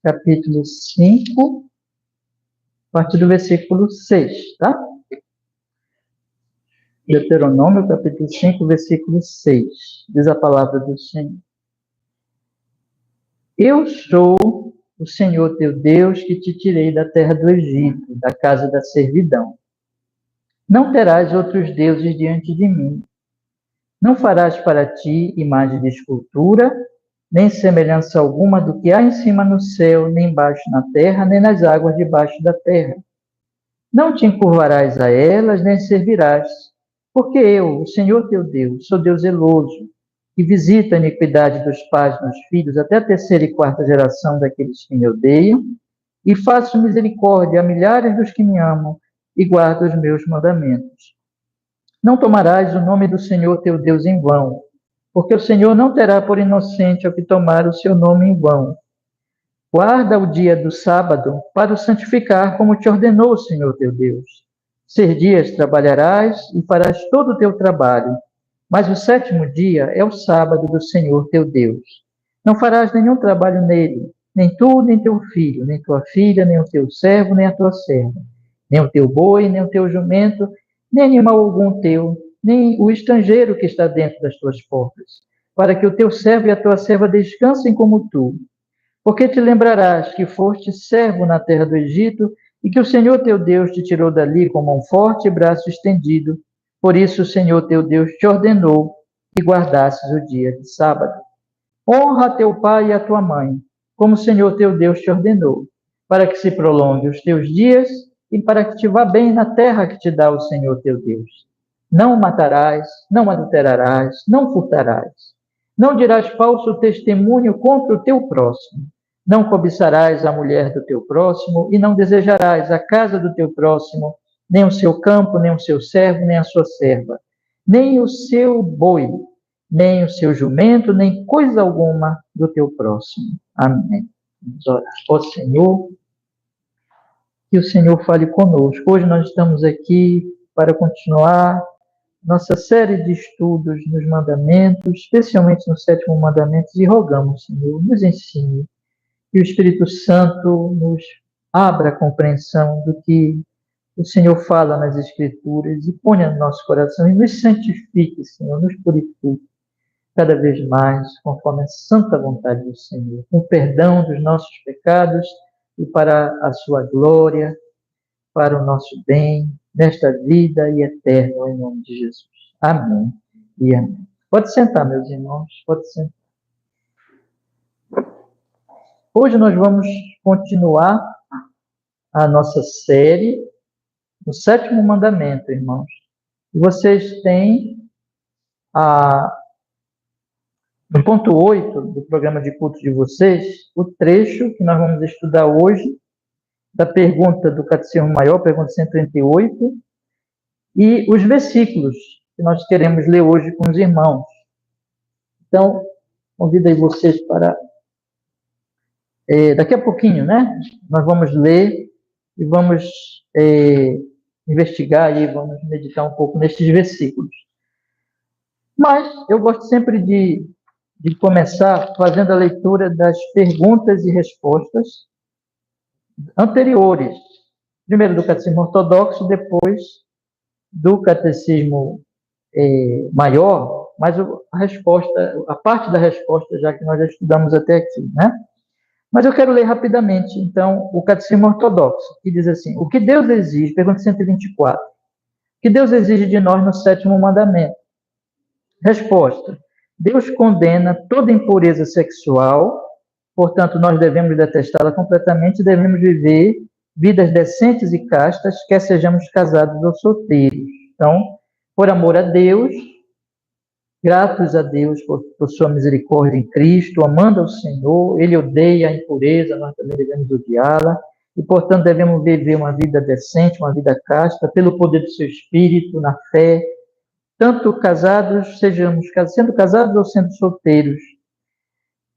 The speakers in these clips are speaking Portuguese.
capítulo 5, a partir do versículo 6, tá? Deuteronômio, capítulo 5, versículo 6. Diz a palavra do Senhor. Eu sou o Senhor teu Deus que te tirei da terra do Egito, da casa da servidão. Não terás outros deuses diante de mim. Não farás para ti imagem de escultura, nem semelhança alguma do que há em cima no céu, nem embaixo na terra, nem nas águas debaixo da terra. Não te encurvarás a elas, nem servirás, porque eu, o Senhor teu Deus, sou Deus zeloso, que visita a iniquidade dos pais nos filhos até a terceira e quarta geração daqueles que me odeiam, e faço misericórdia a milhares dos que me amam e guardam os meus mandamentos. Não tomarás o nome do Senhor teu Deus em vão, porque o Senhor não terá por inocente ao que tomar o seu nome em vão. Guarda o dia do sábado para o santificar, como te ordenou o Senhor teu Deus. 6 dias trabalharás e farás todo o teu trabalho, mas o 7º dia é o sábado do Senhor teu Deus. Não farás nenhum trabalho nele, nem tu, nem teu filho, nem tua filha, nem o teu servo, nem a tua serva, nem o teu boi, nem o teu jumento, nem animal algum teu, nem o estrangeiro que está dentro das tuas portas, para que o teu servo e a tua serva descansem como tu. Porque te lembrarás que foste servo na terra do Egito e que o Senhor teu Deus te tirou dali com mão forte e braço estendido. Por isso o Senhor teu Deus te ordenou que guardasses o dia de sábado. Honra a teu pai e a tua mãe, como o Senhor teu Deus te ordenou, para que se prolongue os teus dias e para que te vá bem na terra que te dá o Senhor teu Deus. Não matarás, não adulterarás, não furtarás. Não dirás falso testemunho contra o teu próximo. Não cobiçarás a mulher do teu próximo e não desejarás a casa do teu próximo, nem o seu campo, nem o seu servo, nem a sua serva, nem o seu boi, nem o seu jumento, nem coisa alguma do teu próximo. Amém. Vamos orar. Ó Senhor, que o Senhor fale conosco. Hoje nós estamos aqui para continuar nossa série de estudos nos mandamentos, especialmente no 7º mandamento, e rogamos, Senhor, nos ensine, que o Espírito Santo nos abra a compreensão do que o Senhor fala nas Escrituras e ponha no nosso coração e nos santifique, Senhor, nos purifique cada vez mais, conforme a santa vontade do Senhor, com perdão dos nossos pecados e para a sua glória, para o nosso bem, nesta vida e eterno, em nome de Jesus. Amém e amém. Pode sentar, meus irmãos, pode sentar. Hoje nós vamos continuar a nossa série no 7º mandamento, irmãos. E vocês têm no ponto 8 do programa de culto de vocês, o trecho que nós vamos estudar hoje, da pergunta do Catecismo Maior, pergunta 138, e os versículos que nós queremos ler hoje com os irmãos. Então, convido aí vocês para... daqui a pouquinho, né? Nós vamos ler e vamos investigar e vamos meditar um pouco nesses versículos. Mas eu gosto sempre de começar fazendo a leitura das perguntas e respostas anteriores. Primeiro do Catecismo Ortodoxo, depois do Catecismo Maior, mas a parte da resposta, já que nós já estudamos até aqui, né? Mas eu quero ler rapidamente, então, o Catecismo Ortodoxo, que diz assim: o que Deus exige, pergunta 124, o que Deus exige de nós no 7º mandamento? Resposta: Deus condena toda impureza sexual, portanto, nós devemos detestá-la completamente e devemos viver vidas decentes e castas, quer sejamos casados ou solteiros. Então, por amor a Deus, gratos a Deus por sua misericórdia em Cristo, amando ao Senhor, Ele odeia a impureza, nós também devemos odiá-la, e, portanto, devemos viver uma vida decente, uma vida casta, pelo poder do seu Espírito, na fé, tanto casados, sendo casados ou sendo solteiros.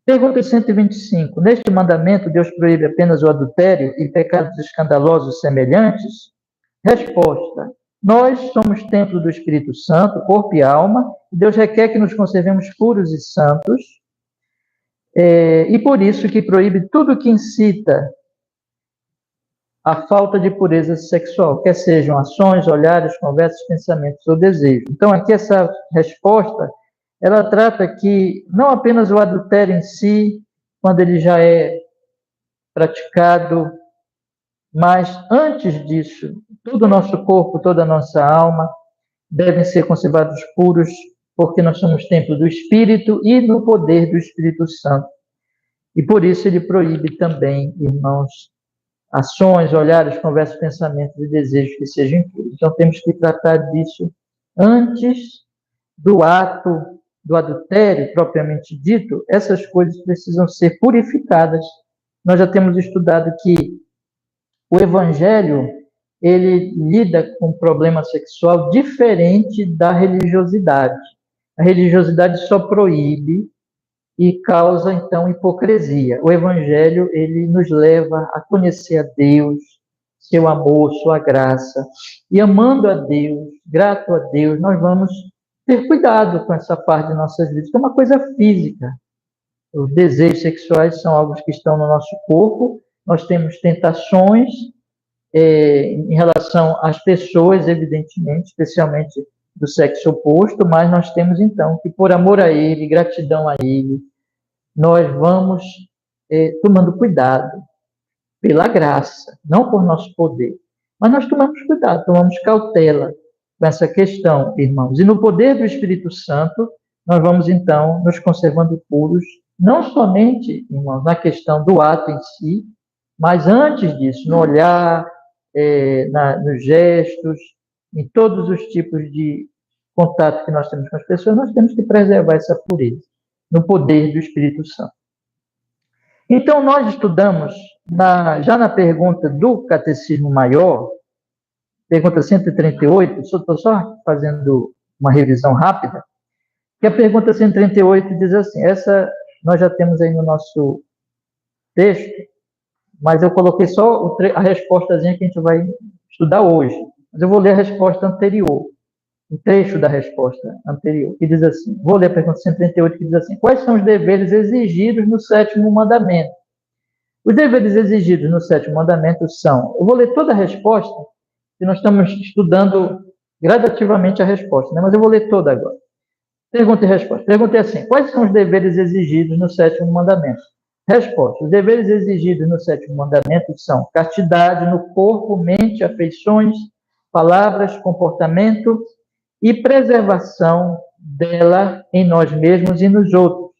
Pergunta 125. Neste mandamento, Deus proíbe apenas o adultério e pecados escandalosos semelhantes? Resposta: nós somos templo do Espírito Santo, corpo e alma, e Deus requer que nos conservemos puros e santos. E por isso que proíbe tudo que incita a falta de pureza sexual, quer sejam ações, olhares, conversas, pensamentos ou desejos. Então, aqui essa resposta, ela trata que não apenas o adultério em si, quando ele já é praticado, mas antes disso, todo o nosso corpo, toda a nossa alma devem ser conservados puros, porque nós somos templo do Espírito e no poder do Espírito Santo. E por isso ele proíbe também, irmãos, ações, olhares, conversas, pensamentos e desejos que sejam impuros. Então temos que tratar disso antes do ato do adultério propriamente dito. Essas coisas precisam ser purificadas. Nós já temos estudado que o Evangelho ele lida com um problema sexual diferente da religiosidade. A religiosidade só proíbe e causa, então, hipocrisia. O Evangelho, ele nos leva a conhecer a Deus, seu amor, sua graça. E amando a Deus, grato a Deus, nós vamos ter cuidado com essa parte de nossas vidas, que é uma coisa física. Os desejos sexuais são algo que estão no nosso corpo, nós temos tentações em relação às pessoas, evidentemente, especialmente do sexo oposto, mas nós temos, então, que por amor a Ele, gratidão a Ele, nós vamos tomando cuidado pela graça, não por nosso poder. Mas nós tomamos cuidado, tomamos cautela com essa questão, irmãos. E no poder do Espírito Santo, nós vamos, então, nos conservando puros, não somente, irmãos, na questão do ato em si, mas antes disso, no olhar, nos gestos, em todos os tipos de contato que nós temos com as pessoas, nós temos que preservar essa pureza, no poder do Espírito Santo. Então, nós estudamos, já na pergunta do Catecismo Maior, pergunta 138, estou só fazendo uma revisão rápida, que a pergunta 138 diz assim, essa nós já temos aí no nosso texto, mas eu coloquei só a respostazinha que a gente vai estudar hoje. Mas eu vou ler a resposta anterior, o trecho da resposta anterior, que diz assim, vou ler a pergunta 138, que diz assim, quais são os deveres exigidos no sétimo mandamento? Os deveres exigidos no sétimo mandamento são, eu vou ler toda a resposta, que nós estamos estudando gradativamente a resposta, né? Mas eu vou ler toda agora. Pergunta e resposta. Pergunta é assim, quais são os deveres exigidos no sétimo mandamento? Resposta. Os deveres exigidos no sétimo mandamento são castidade no corpo, mente, afeições, palavras, comportamento e preservação dela em nós mesmos e nos outros.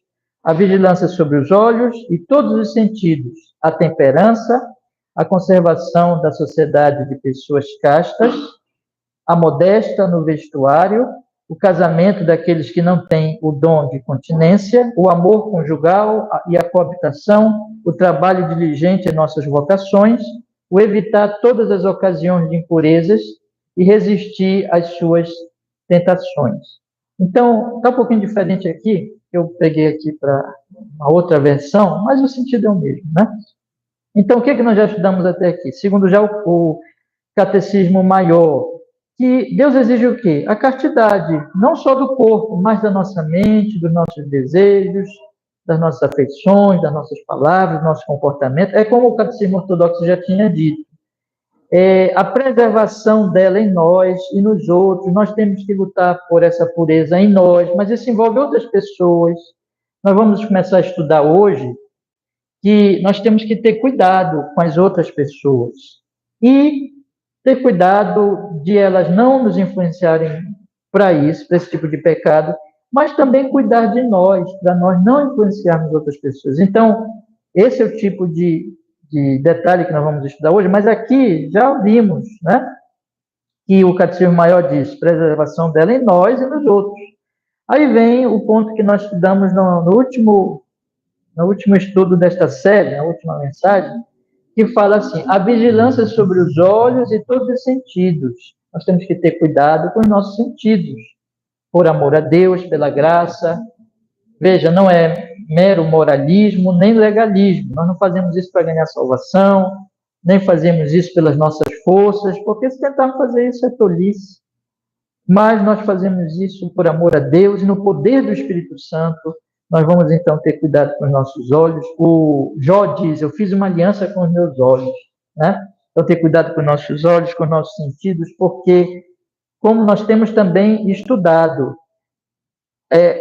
A vigilância sobre os olhos e todos os sentidos. A temperança, a conservação da sociedade de pessoas castas, a modéstia no vestuário, o casamento daqueles que não têm o dom de continência, o amor conjugal e a coabitação, o trabalho diligente em nossas vocações, o evitar todas as ocasiões de impurezas e resistir às suas tentações. Então, está um pouquinho diferente aqui, eu peguei aqui para uma outra versão, mas o sentido é o mesmo, né? Então, o que nós já estudamos até aqui? Segundo já o Catecismo Maior, que Deus exige o quê? A castidade, não só do corpo, mas da nossa mente, dos nossos desejos, das nossas afeições, das nossas palavras, do nosso comportamento. É como o Catecismo Ortodoxo já tinha dito. A preservação dela em nós e nos outros. Nós temos que lutar por essa pureza em nós, mas isso envolve outras pessoas. Nós vamos começar a estudar hoje que nós temos que ter cuidado com as outras pessoas. E ter cuidado de elas não nos influenciarem para isso, para esse tipo de pecado, mas também cuidar de nós, para nós não influenciarmos outras pessoas. Então, esse é o tipo de detalhe que nós vamos estudar hoje, mas aqui já vimos, né, que o Catecismo Maior diz, preservação dela em nós e nos outros. Aí vem o ponto que nós estudamos no último estudo desta série, na última mensagem, que fala assim, a vigilância sobre os olhos e todos os sentidos. Nós temos que ter cuidado com os nossos sentidos, por amor a Deus, pela graça. Veja, não é mero moralismo, nem legalismo. Nós não fazemos isso para ganhar salvação, nem fazemos isso pelas nossas forças, porque se tentarmos fazer isso é tolice. Mas nós fazemos isso por amor a Deus e no poder do Espírito Santo, Nós vamos então ter cuidado com os nossos olhos. O Jó diz: eu fiz uma aliança com os meus olhos, né? Então, ter cuidado com os nossos olhos, com os nossos sentidos, porque, como nós temos também estudado,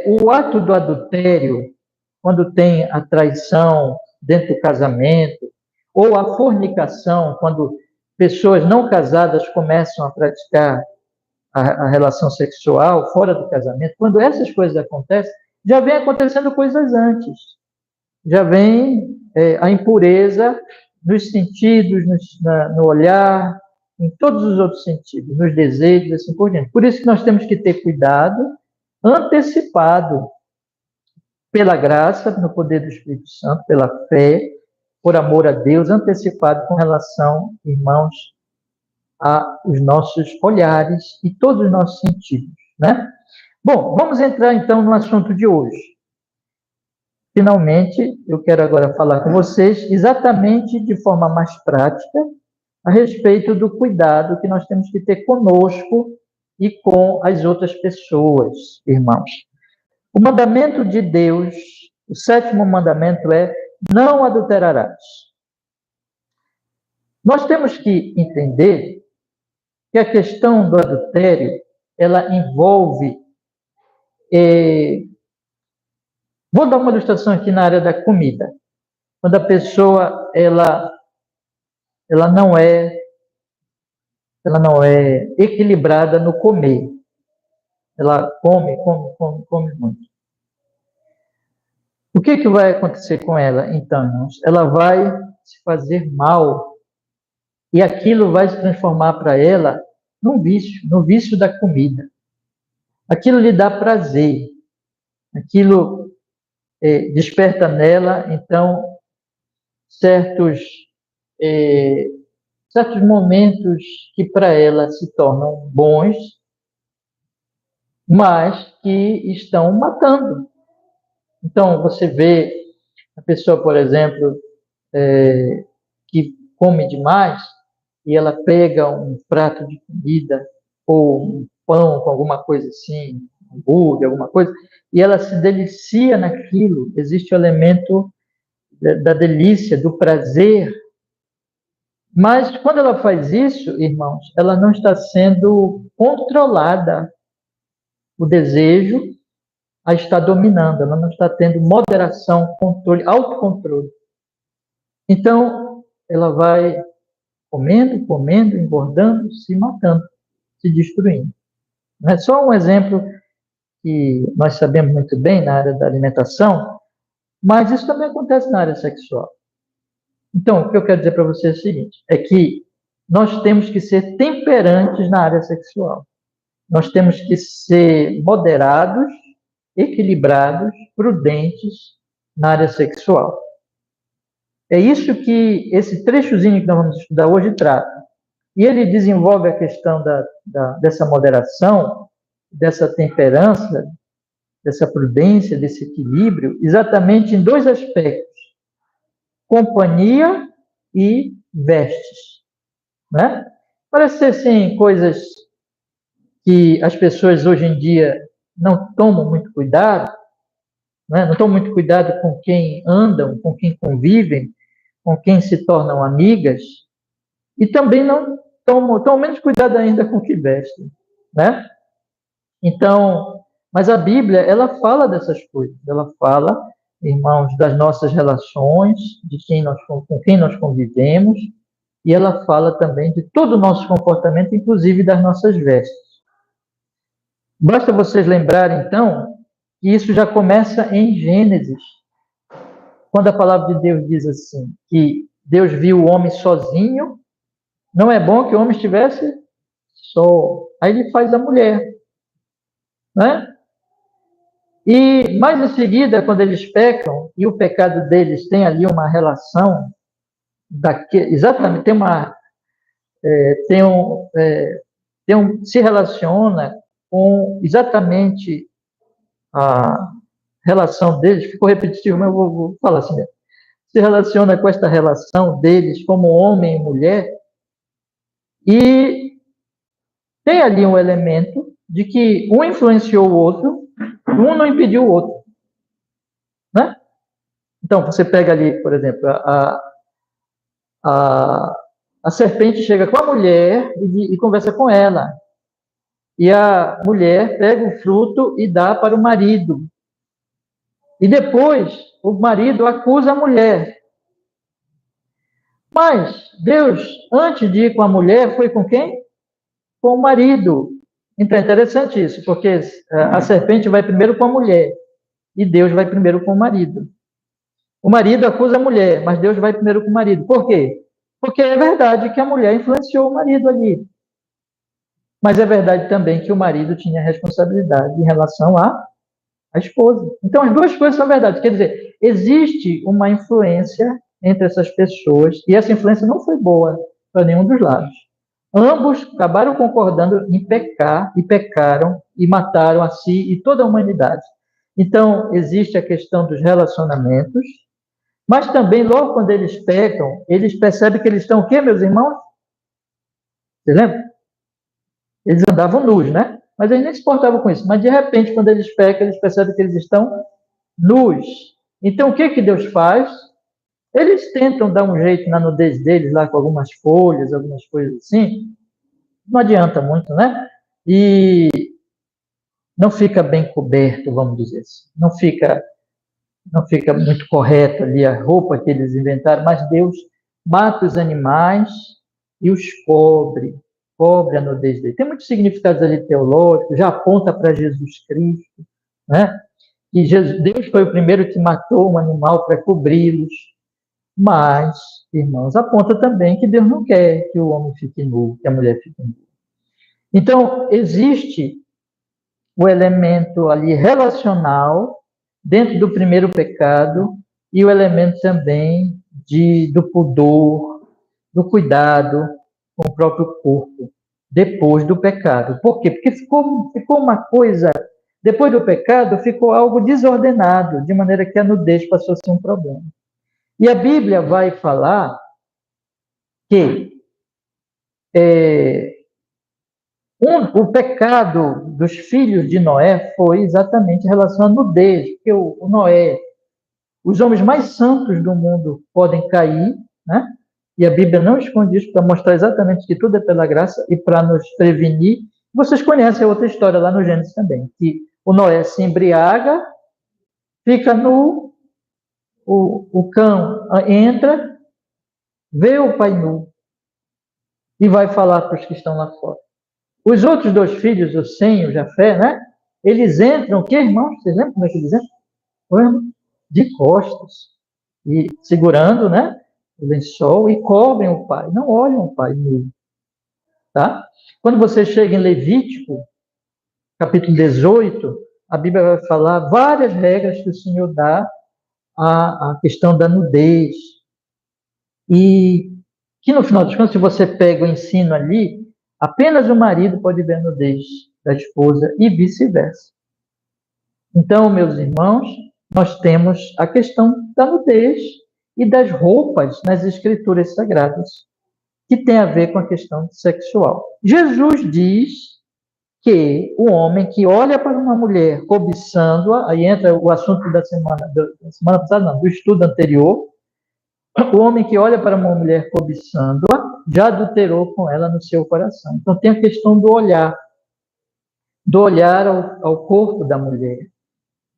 o ato do adultério, quando tem a traição dentro do casamento, ou a fornicação, quando pessoas não casadas começam a praticar a relação sexual fora do casamento, quando essas coisas acontecem, já vem acontecendo coisas antes. Já vem a impureza nos sentidos, no olhar, em todos os outros sentidos, nos desejos, assim por diante. Por isso que nós temos que ter cuidado antecipado pela graça, no poder do Espírito Santo, pela fé, por amor a Deus, antecipado com relação, irmãos, aos nossos olhares e todos os nossos sentidos, né? Bom, vamos entrar então no assunto de hoje. Finalmente, eu quero agora falar com vocês exatamente de forma mais prática a respeito do cuidado que nós temos que ter conosco e com as outras pessoas, irmãos. O mandamento de Deus, o 7º mandamento é: não adulterarás. Nós temos que entender que a questão do adultério, ela envolve... Vou dar uma ilustração aqui na área da comida. Quando a pessoa, ela não é equilibrada no comer. Ela come muito. O que vai acontecer com ela, então, irmãos? Ela vai se fazer mal e aquilo vai se transformar para ela num vício, no vício da comida. Aquilo lhe dá prazer, aquilo desperta nela, então, certos momentos que para ela se tornam bons, mas que estão matando. Então, você vê a pessoa, por exemplo, que come demais, e ela pega um prato de comida, ou um pão com alguma coisa assim, um hambúrguer, alguma coisa, e ela se delicia naquilo. Existe o elemento da delícia, do prazer. Mas quando ela faz isso, irmãos, ela não está sendo controlada. O desejo a está dominando, ela não está tendo moderação, controle, autocontrole. Então, ela vai comendo, engordando, se matando, se destruindo. Não é só um exemplo que nós sabemos muito bem na área da alimentação, mas isso também acontece na área sexual. Então, o que eu quero dizer para você é o seguinte, é que nós temos que ser temperantes na área sexual. Nós temos que ser moderados, equilibrados, prudentes na área sexual. É isso que esse trechozinho que nós vamos estudar hoje trata. E ele desenvolve a questão dessa moderação, dessa temperança, dessa prudência, desse equilíbrio, exatamente em 2 aspectos: companhia e vestes. Né? Parece ser, assim, coisas que as pessoas hoje em dia não tomam muito cuidado, né? Não tomam muito cuidado com quem andam, com quem convivem, com quem se tornam amigas, e também não tomam menos cuidado ainda com o que vestem, né? Então, mas a Bíblia, ela fala dessas coisas, ela fala, irmãos, das nossas relações, com quem nós convivemos, e ela fala também de todo o nosso comportamento, inclusive das nossas vestes. Basta vocês lembrarem, então, que isso já começa em Gênesis, quando a palavra de Deus diz assim, que Deus viu o homem sozinho, não é bom que o homem estivesse só. Aí ele faz a mulher, né? E mais em seguida, quando eles pecam, e o pecado deles tem ali uma relação, exatamente, se relaciona com exatamente a relação deles, ficou repetitivo, mas eu vou falar assim mesmo. Se relaciona com esta relação deles como homem e mulher, e tem ali um elemento de que um influenciou o outro, um não impediu o outro. Então, você pega ali, por exemplo, a, a serpente chega com a mulher e conversa com ela. E a mulher pega o fruto e dá para o marido. E depois, o marido acusa a mulher. Mas Deus, antes de ir com a mulher, foi com quem? Com o marido. Então é interessante isso, porque a serpente vai primeiro com a mulher e Deus vai primeiro com o marido. O marido acusa a mulher, mas Deus vai primeiro com o marido. Por quê? Porque é verdade que a mulher influenciou o marido ali. Mas é verdade também que o marido tinha responsabilidade em relação à esposa. Então as duas coisas são verdade. Quer dizer, existe uma influência entre essas pessoas e essa influência não foi boa para nenhum dos lados. Ambos acabaram concordando em pecar e pecaram e mataram a si e toda a humanidade. Então, existe a questão dos relacionamentos, mas também, logo quando eles pecam, eles percebem que eles estão o quê, meus irmãos? Você lembra? Eles andavam nus, né? Mas eles nem se importavam com isso. Mas, de repente, quando eles pecam, eles percebem que eles estão nus. Então, o que que Deus faz? Eles tentam dar um jeito na nudez deles, lá com algumas folhas, algumas coisas assim. Não adianta muito, né? E não fica bem coberto, vamos dizer assim. Não fica muito correto ali a roupa que eles inventaram, mas Deus mata os animais e os cobre a nudez dele. Tem muitos significados ali teológicos, já aponta para Jesus Cristo, né? E Deus foi o primeiro que matou um animal para cobri-los, mas, irmãos, aponta também que Deus não quer que o homem fique nu, que a mulher fique nua. Então, existe o elemento ali relacional dentro do primeiro pecado e o elemento também do pudor, do cuidado com o próprio corpo depois do pecado. Por quê? Porque ficou uma coisa, depois do pecado, ficou algo desordenado, de maneira que a nudez passou a ser um problema. E a Bíblia vai falar que o pecado dos filhos de Noé foi exatamente em relação à nudez, porque o Noé, os homens mais santos do mundo podem cair, né? E a Bíblia não esconde isso para mostrar exatamente que tudo é pela graça e para nos prevenir. Vocês conhecem a outra história lá no Gênesis também, que o Noé se embriaga, fica nu, o cão entra, vê o pai nu e vai falar para os que estão lá fora. Os outros dois filhos, o Sem e o Jafé, né? Eles entram, que irmãos? Vocês lembram como é que eles entram? De costas, e segurando, né? O lençol e cobrem o pai. Não olham o pai nu, tá? Quando você chega em Levítico, capítulo 18, a Bíblia vai falar várias regras que o Senhor dá à questão da nudez. E que, no final das contas, se você pega o ensino ali, apenas o marido pode ver a nudez da esposa e vice-versa. Então, meus irmãos, nós temos a questão da nudez e das roupas nas escrituras sagradas, que tem a ver com a questão sexual. Jesus diz que o homem que olha para uma mulher cobiçando-a, aí entra o assunto da semana passada, não, do estudo anterior, o homem que olha para uma mulher cobiçando-a, já adulterou com ela no seu coração. Então tem a questão do olhar ao corpo da mulher,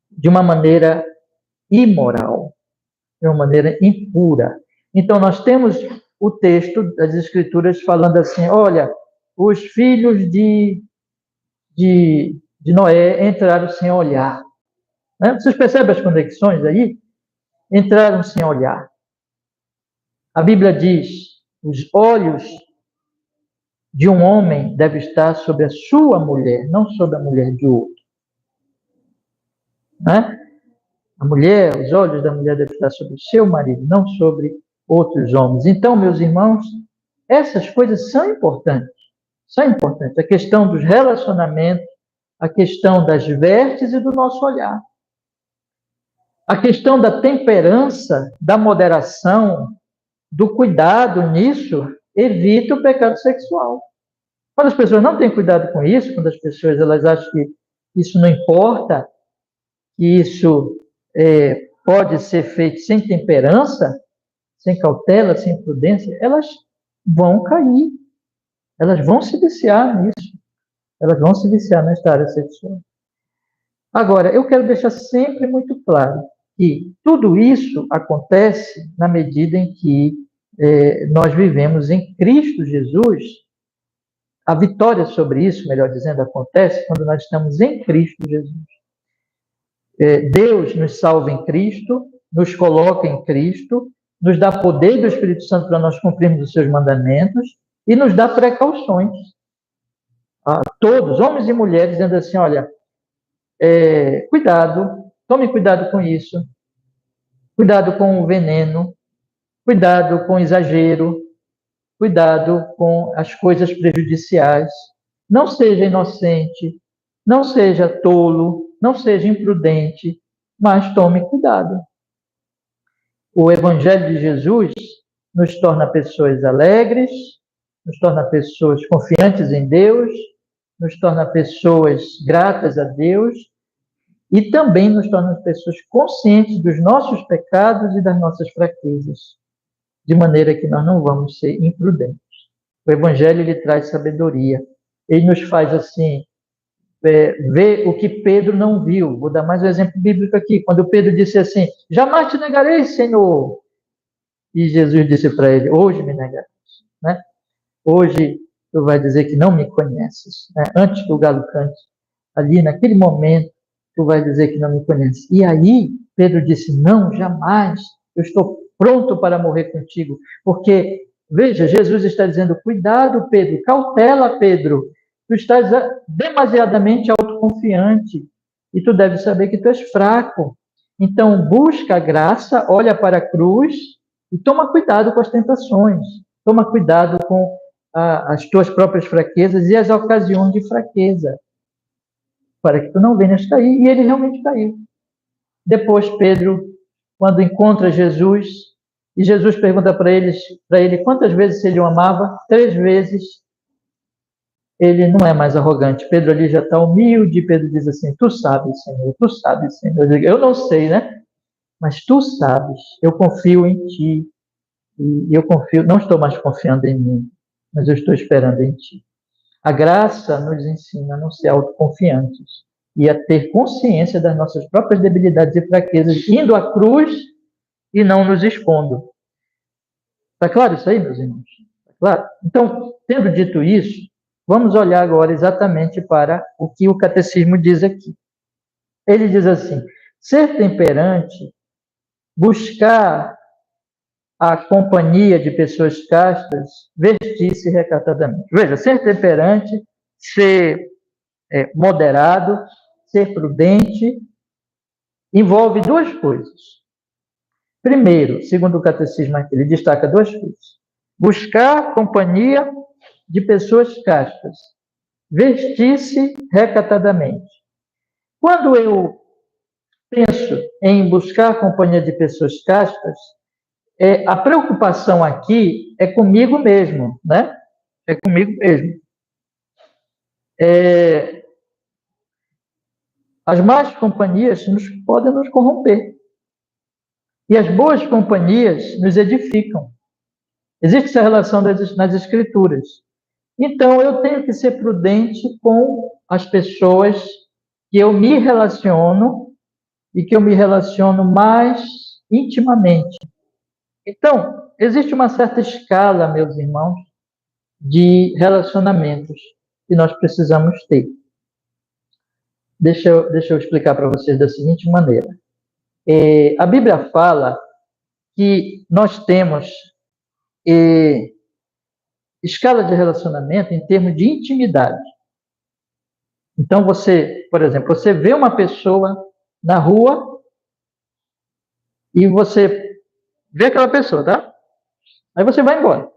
de uma maneira imoral, de uma maneira impura. Então nós temos o texto das Escrituras falando assim, olha, os filhos de Noé entraram sem olhar. Né? Vocês percebem as conexões aí? Entraram sem olhar. A Bíblia diz, os olhos de um homem devem estar sobre a sua mulher, não sobre a mulher de outro. Né? A mulher, os olhos da mulher devem estar sobre o seu marido, não sobre outros homens. Então, meus irmãos, essas coisas são importantes. São importantes. A questão dos relacionamentos, a questão das vestes e do nosso olhar. A questão da temperança, da moderação, do cuidado nisso, evita o pecado sexual. Quando as pessoas não têm cuidado com isso, quando as pessoas elas acham que isso não importa, que isso pode ser feito sem temperança, sem cautela, sem prudência, elas vão cair. Elas vão se viciar nisso. Elas vão se viciar nesta área sexual. Agora, eu quero deixar sempre muito claro que tudo isso acontece na medida em que nós vivemos em Cristo Jesus. A vitória sobre isso, melhor dizendo, acontece quando nós estamos em Cristo Jesus. Deus nos salva em Cristo, nos coloca em Cristo, nos dá poder do Espírito Santo para nós cumprirmos os seus mandamentos e nos dá precauções. A todos, homens e mulheres, dizendo assim, olha, cuidado, tome cuidado com isso, cuidado com o veneno, cuidado com o exagero, cuidado com as coisas prejudiciais, não seja inocente, não seja tolo, não seja imprudente, mas tome cuidado. O Evangelho de Jesus nos torna pessoas alegres, nos torna pessoas confiantes em Deus, nos torna pessoas gratas a Deus e também nos torna pessoas conscientes dos nossos pecados e das nossas fraquezas, de maneira que nós não vamos ser imprudentes. O Evangelho ele traz sabedoria. Ele nos faz assim, ver o que Pedro não viu. Vou dar mais um exemplo bíblico aqui. Quando Pedro disse assim, jamais te negarei, Senhor. E Jesus disse para ele, hoje me negarás. Né? Hoje tu vai dizer que não me conheces. Né? Antes que o galo cante, ali naquele momento, tu vai dizer que não me conheces. E aí Pedro disse, não, jamais. Eu estou pronto para morrer contigo. Porque, veja, Jesus está dizendo, cuidado, Pedro, cautela, Pedro. Tu estás demasiadamente autoconfiante e tu deves saber que tu és fraco. Então, busca a graça, olha para a cruz e toma cuidado com as tentações. Toma cuidado com as tuas próprias fraquezas e as ocasiões de fraqueza, para que tu não venhas cair. E ele realmente caiu. Depois, Pedro, quando encontra Jesus, e Jesus pergunta para ele quantas vezes ele o amava, 3 vezes. Ele não é mais arrogante. Pedro ali já está humilde. Pedro diz assim, tu sabes, Senhor, tu sabes, Senhor. Eu não sei, né? Mas tu sabes, eu confio em ti. E eu confio, não estou mais confiando em mim, mas eu estou esperando em ti. A graça nos ensina a não ser autoconfiantes e a ter consciência das nossas próprias debilidades e fraquezas, indo à cruz e não nos expondo. Está claro isso aí, meus irmãos? Está claro? Então, tendo dito isso, vamos olhar agora exatamente para o que o catecismo diz aqui. Ele diz assim, ser temperante, buscar a companhia de pessoas castas, vestir-se recatadamente. Veja, ser temperante, ser moderado, ser prudente, envolve 2 coisas. Primeiro, segundo o catecismo aqui, ele destaca 2 coisas. Buscar companhia de pessoas castas, vestir-se recatadamente. Quando eu penso em buscar companhia de pessoas castas, a preocupação aqui é comigo mesmo, né? É comigo mesmo. As más companhias podem nos corromper. E as boas companhias nos edificam. Existe essa relação nas Escrituras. Então, eu tenho que ser prudente com as pessoas que eu me relaciono e que eu me relaciono mais intimamente. Então, existe uma certa escala, meus irmãos, de relacionamentos que nós precisamos ter. Deixa eu explicar para vocês da seguinte maneira. A Bíblia fala que nós temos escala de relacionamento em termos de intimidade. Então, você, por exemplo, você vê uma pessoa na rua e você vê aquela pessoa, tá? Aí você vai embora.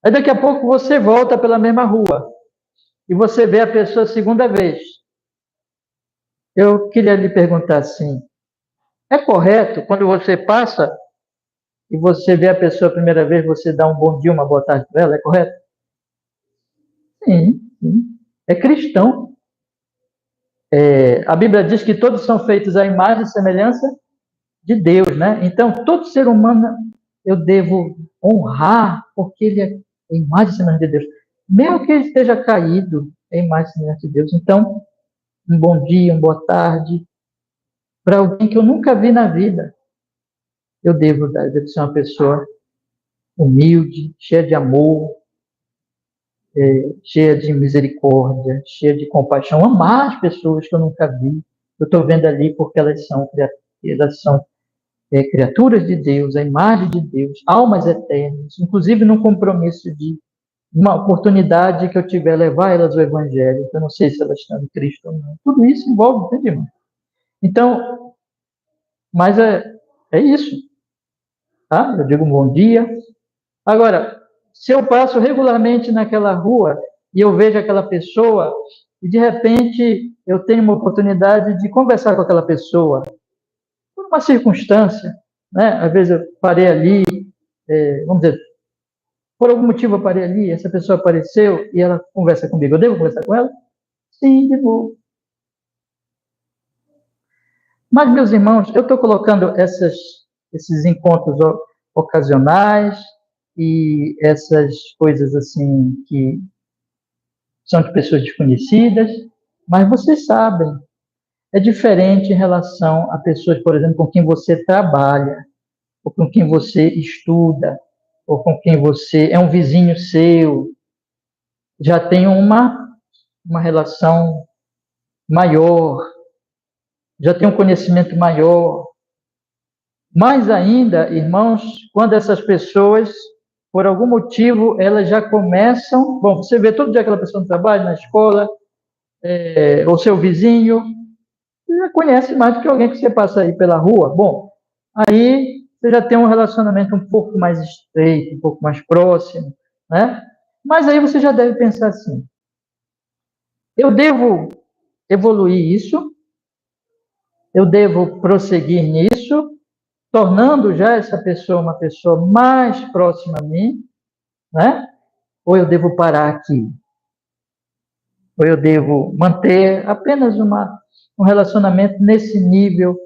Aí daqui a pouco você volta pela mesma rua e você vê a pessoa a segunda vez. Eu queria lhe perguntar assim, é correto quando você passa e você vê a pessoa a primeira vez, você dá um bom dia, uma boa tarde para ela, é correto? Sim, sim. É cristão. A Bíblia diz que todos são feitos à imagem e semelhança de Deus, né? Então, todo ser humano eu devo honrar, porque ele é a imagem e semelhança de Deus. Mesmo que ele esteja caído, é a imagem e semelhança de Deus. Então, um bom dia, uma boa tarde, para alguém que eu nunca vi na vida, eu devo dar. Eu devo ser uma pessoa humilde, cheia de amor, cheia de misericórdia, cheia de compaixão, amar as pessoas que eu nunca vi. Eu estou vendo ali porque elas são criaturas de Deus, a imagem de Deus, almas eternas, inclusive num compromisso de uma oportunidade que eu tiver levar elas ao Evangelho, eu não sei se elas estão em Cristo ou não. Tudo isso envolve, entende, irmão? Então, mas é isso, tá? Eu digo um bom dia. Agora, se eu passo regularmente naquela rua e eu vejo aquela pessoa e de repente eu tenho uma oportunidade de conversar com aquela pessoa, por uma circunstância, né? Às vezes eu parei ali, vamos dizer, por algum motivo eu parei ali, essa pessoa apareceu e ela conversa comigo. Eu devo conversar com ela? Sim, devo. Mas, meus irmãos, eu estou colocando esses encontros ocasionais e essas coisas assim que são de pessoas desconhecidas, mas vocês sabem, é diferente em relação a pessoas, por exemplo, com quem você trabalha, ou com quem você estuda, ou com quem você é um vizinho seu, já tem uma relação maior, já tem um conhecimento maior. Mais ainda, irmãos, quando essas pessoas, por algum motivo, elas já começam. Bom, você vê todo dia aquela pessoa no trabalho, na escola, ou seu vizinho, você já conhece mais do que alguém que você passa aí pela rua. Bom, aí você já tem um relacionamento um pouco mais estreito, um pouco mais próximo, né? Mas aí você já deve pensar assim: eu devo evoluir isso, eu devo prosseguir nisso, tornando já essa pessoa uma pessoa mais próxima a mim, né? Ou eu devo parar aqui? Ou eu devo manter apenas um relacionamento nesse nível?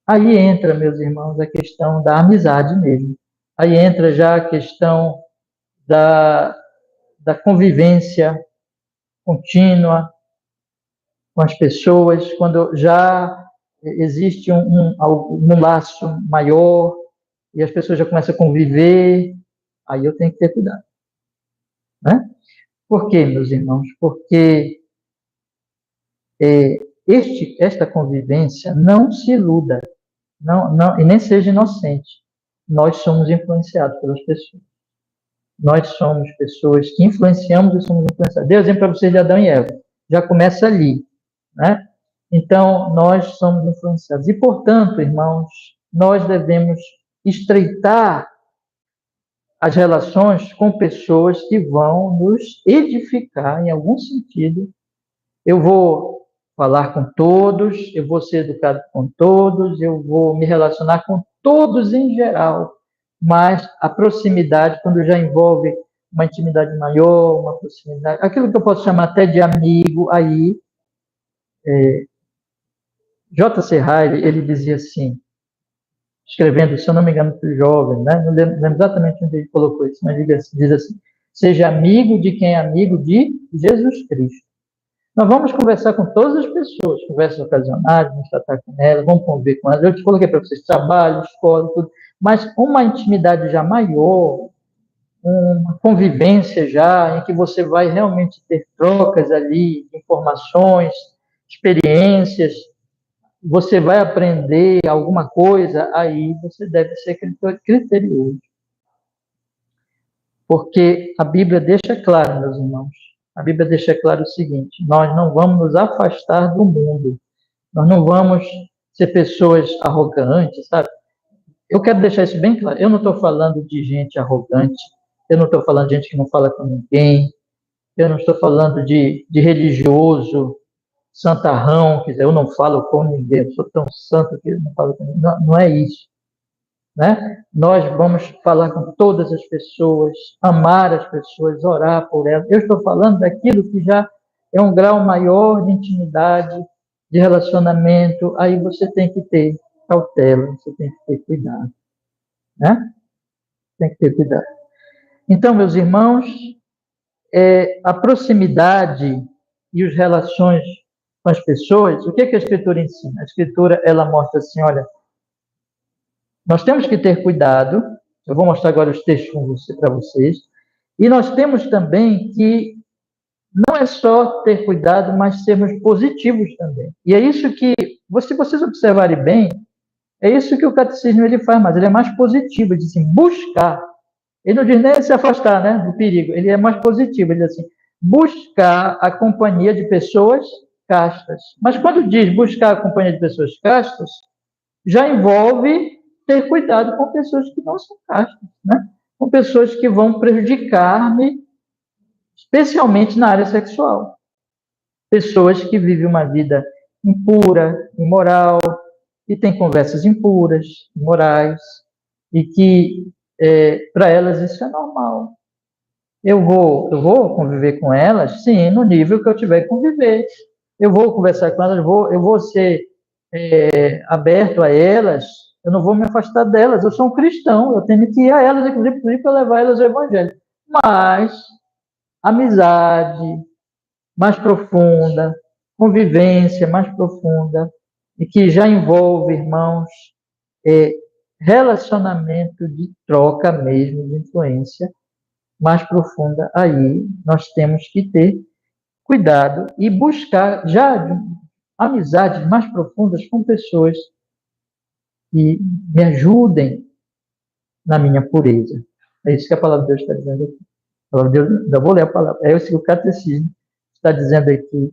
Aí entra, meus irmãos, a questão da amizade mesmo. Aí entra já a questão da, da convivência contínua com as pessoas, quando já existe um laço maior e as pessoas já começam a conviver, aí eu tenho que ter cuidado, né? Por quê, meus irmãos? Porque esta convivência não se iluda, não, e nem seja inocente. Nós somos influenciados pelas pessoas. Nós somos pessoas que influenciamos e somos influenciados. Dei exemplo para vocês de Adão e Eva. Já começa ali, né? Então, nós somos influenciados. E, portanto, irmãos, nós devemos estreitar as relações com pessoas que vão nos edificar em algum sentido. Eu vou falar com todos, eu vou ser educado com todos, eu vou me relacionar com todos em geral, mas a proximidade, quando já envolve uma intimidade maior, uma proximidade, aquilo que eu posso chamar até de amigo, aí, J.C. Ryle, ele dizia assim, escrevendo, se eu não me engano, para o jovem, né? Não lembro exatamente onde ele colocou isso, mas diz assim, seja amigo de quem é amigo de Jesus Cristo. Nós vamos conversar com todas as pessoas, conversas ocasionais, vamos tratar com elas, vamos conviver com elas. Eu te coloquei para vocês trabalho, escola, tudo, mas uma intimidade já maior, uma convivência já, em que você vai realmente ter trocas ali, informações, experiências, você vai aprender alguma coisa, aí você deve ser criterioso. Porque a Bíblia deixa claro, meus irmãos, a Bíblia deixa claro o seguinte: nós não vamos nos afastar do mundo, nós não vamos ser pessoas arrogantes, sabe? Eu quero deixar isso bem claro. Eu não estou falando de gente arrogante, eu não estou falando de gente que não fala com ninguém, eu não estou falando de religioso, santarrão, quer dizer, eu não falo com ninguém, eu sou tão santo que eu não falo com ninguém. Não, não é isso. Né? Nós vamos falar com todas as pessoas, amar as pessoas, orar por elas. Eu estou falando daquilo que já é um grau maior de intimidade, de relacionamento, aí você tem que ter. cautela, você tem que ter cuidado, né? Tem que ter cuidado. Então, meus irmãos, a proximidade e as relações com as pessoas, o que a Escritura ensina? A Escritura, ela mostra assim, olha, nós temos que ter cuidado, eu vou mostrar agora os textos para vocês, e nós temos também que não é só ter cuidado, mas sermos positivos também. E é isso que, se vocês observarem bem, é isso que o catecismo ele faz, mas ele é mais positivo, ele diz assim, buscar. Ele não diz nem se afastar, né, do perigo, ele é mais positivo, ele diz assim, buscar a companhia de pessoas castas. Mas quando diz buscar a companhia de pessoas castas, já envolve ter cuidado com pessoas que não são castas, né? Com pessoas que vão prejudicar-me, especialmente na área sexual. Pessoas que vivem uma vida impura, imoral, e têm conversas impuras, imorais, e que para elas isso é normal. Eu vou conviver com elas, sim, no nível que eu tiver que conviver. Eu vou conversar com elas, eu vou ser aberto a elas, eu não vou me afastar delas. Eu sou um cristão, eu tenho que ir a elas, inclusive, para levar elas ao Evangelho. Mas amizade mais profunda, convivência mais profunda, e que já envolve, irmãos, relacionamento de troca mesmo, de influência mais profunda, aí nós temos que ter cuidado e buscar já amizades mais profundas com pessoas que me ajudem na minha pureza. É isso que a palavra de Deus está dizendo aqui. A palavra de Deus, ainda vou ler a palavra. É isso que o catecismo está dizendo aqui,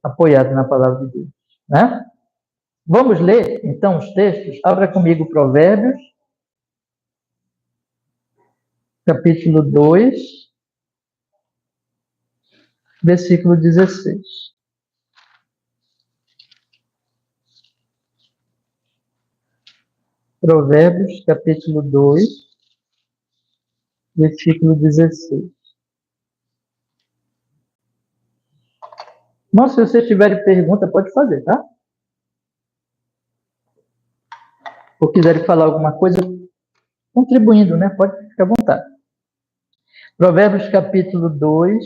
apoiado na palavra de Deus. Né? Vamos ler, então, os textos. Abra comigo Provérbios, capítulo 2, versículo 16. Provérbios, capítulo 2, versículo 16. Não, se vocês tiverem pergunta, pode fazer, tá? Ou quiserem falar alguma coisa, contribuindo, né? Pode ficar à vontade. Provérbios, capítulo 2,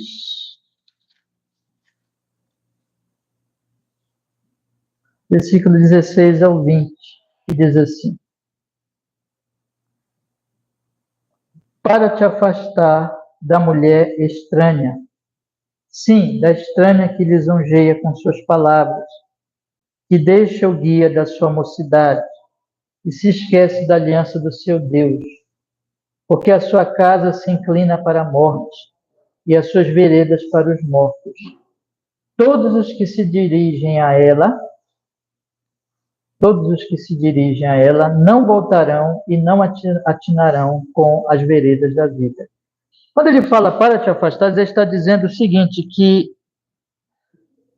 versículo 16 ao 20, que diz assim: para te afastar da mulher estranha, sim, da estranha que lisonjeia com suas palavras, que deixa o guia da sua mocidade e se esquece da aliança do seu Deus, porque a sua casa se inclina para a morte e as suas veredas para os mortos. Todos os que se dirigem a ela não voltarão e não atinarão com as veredas da vida. Quando ele fala para te afastar, ele está dizendo o seguinte, que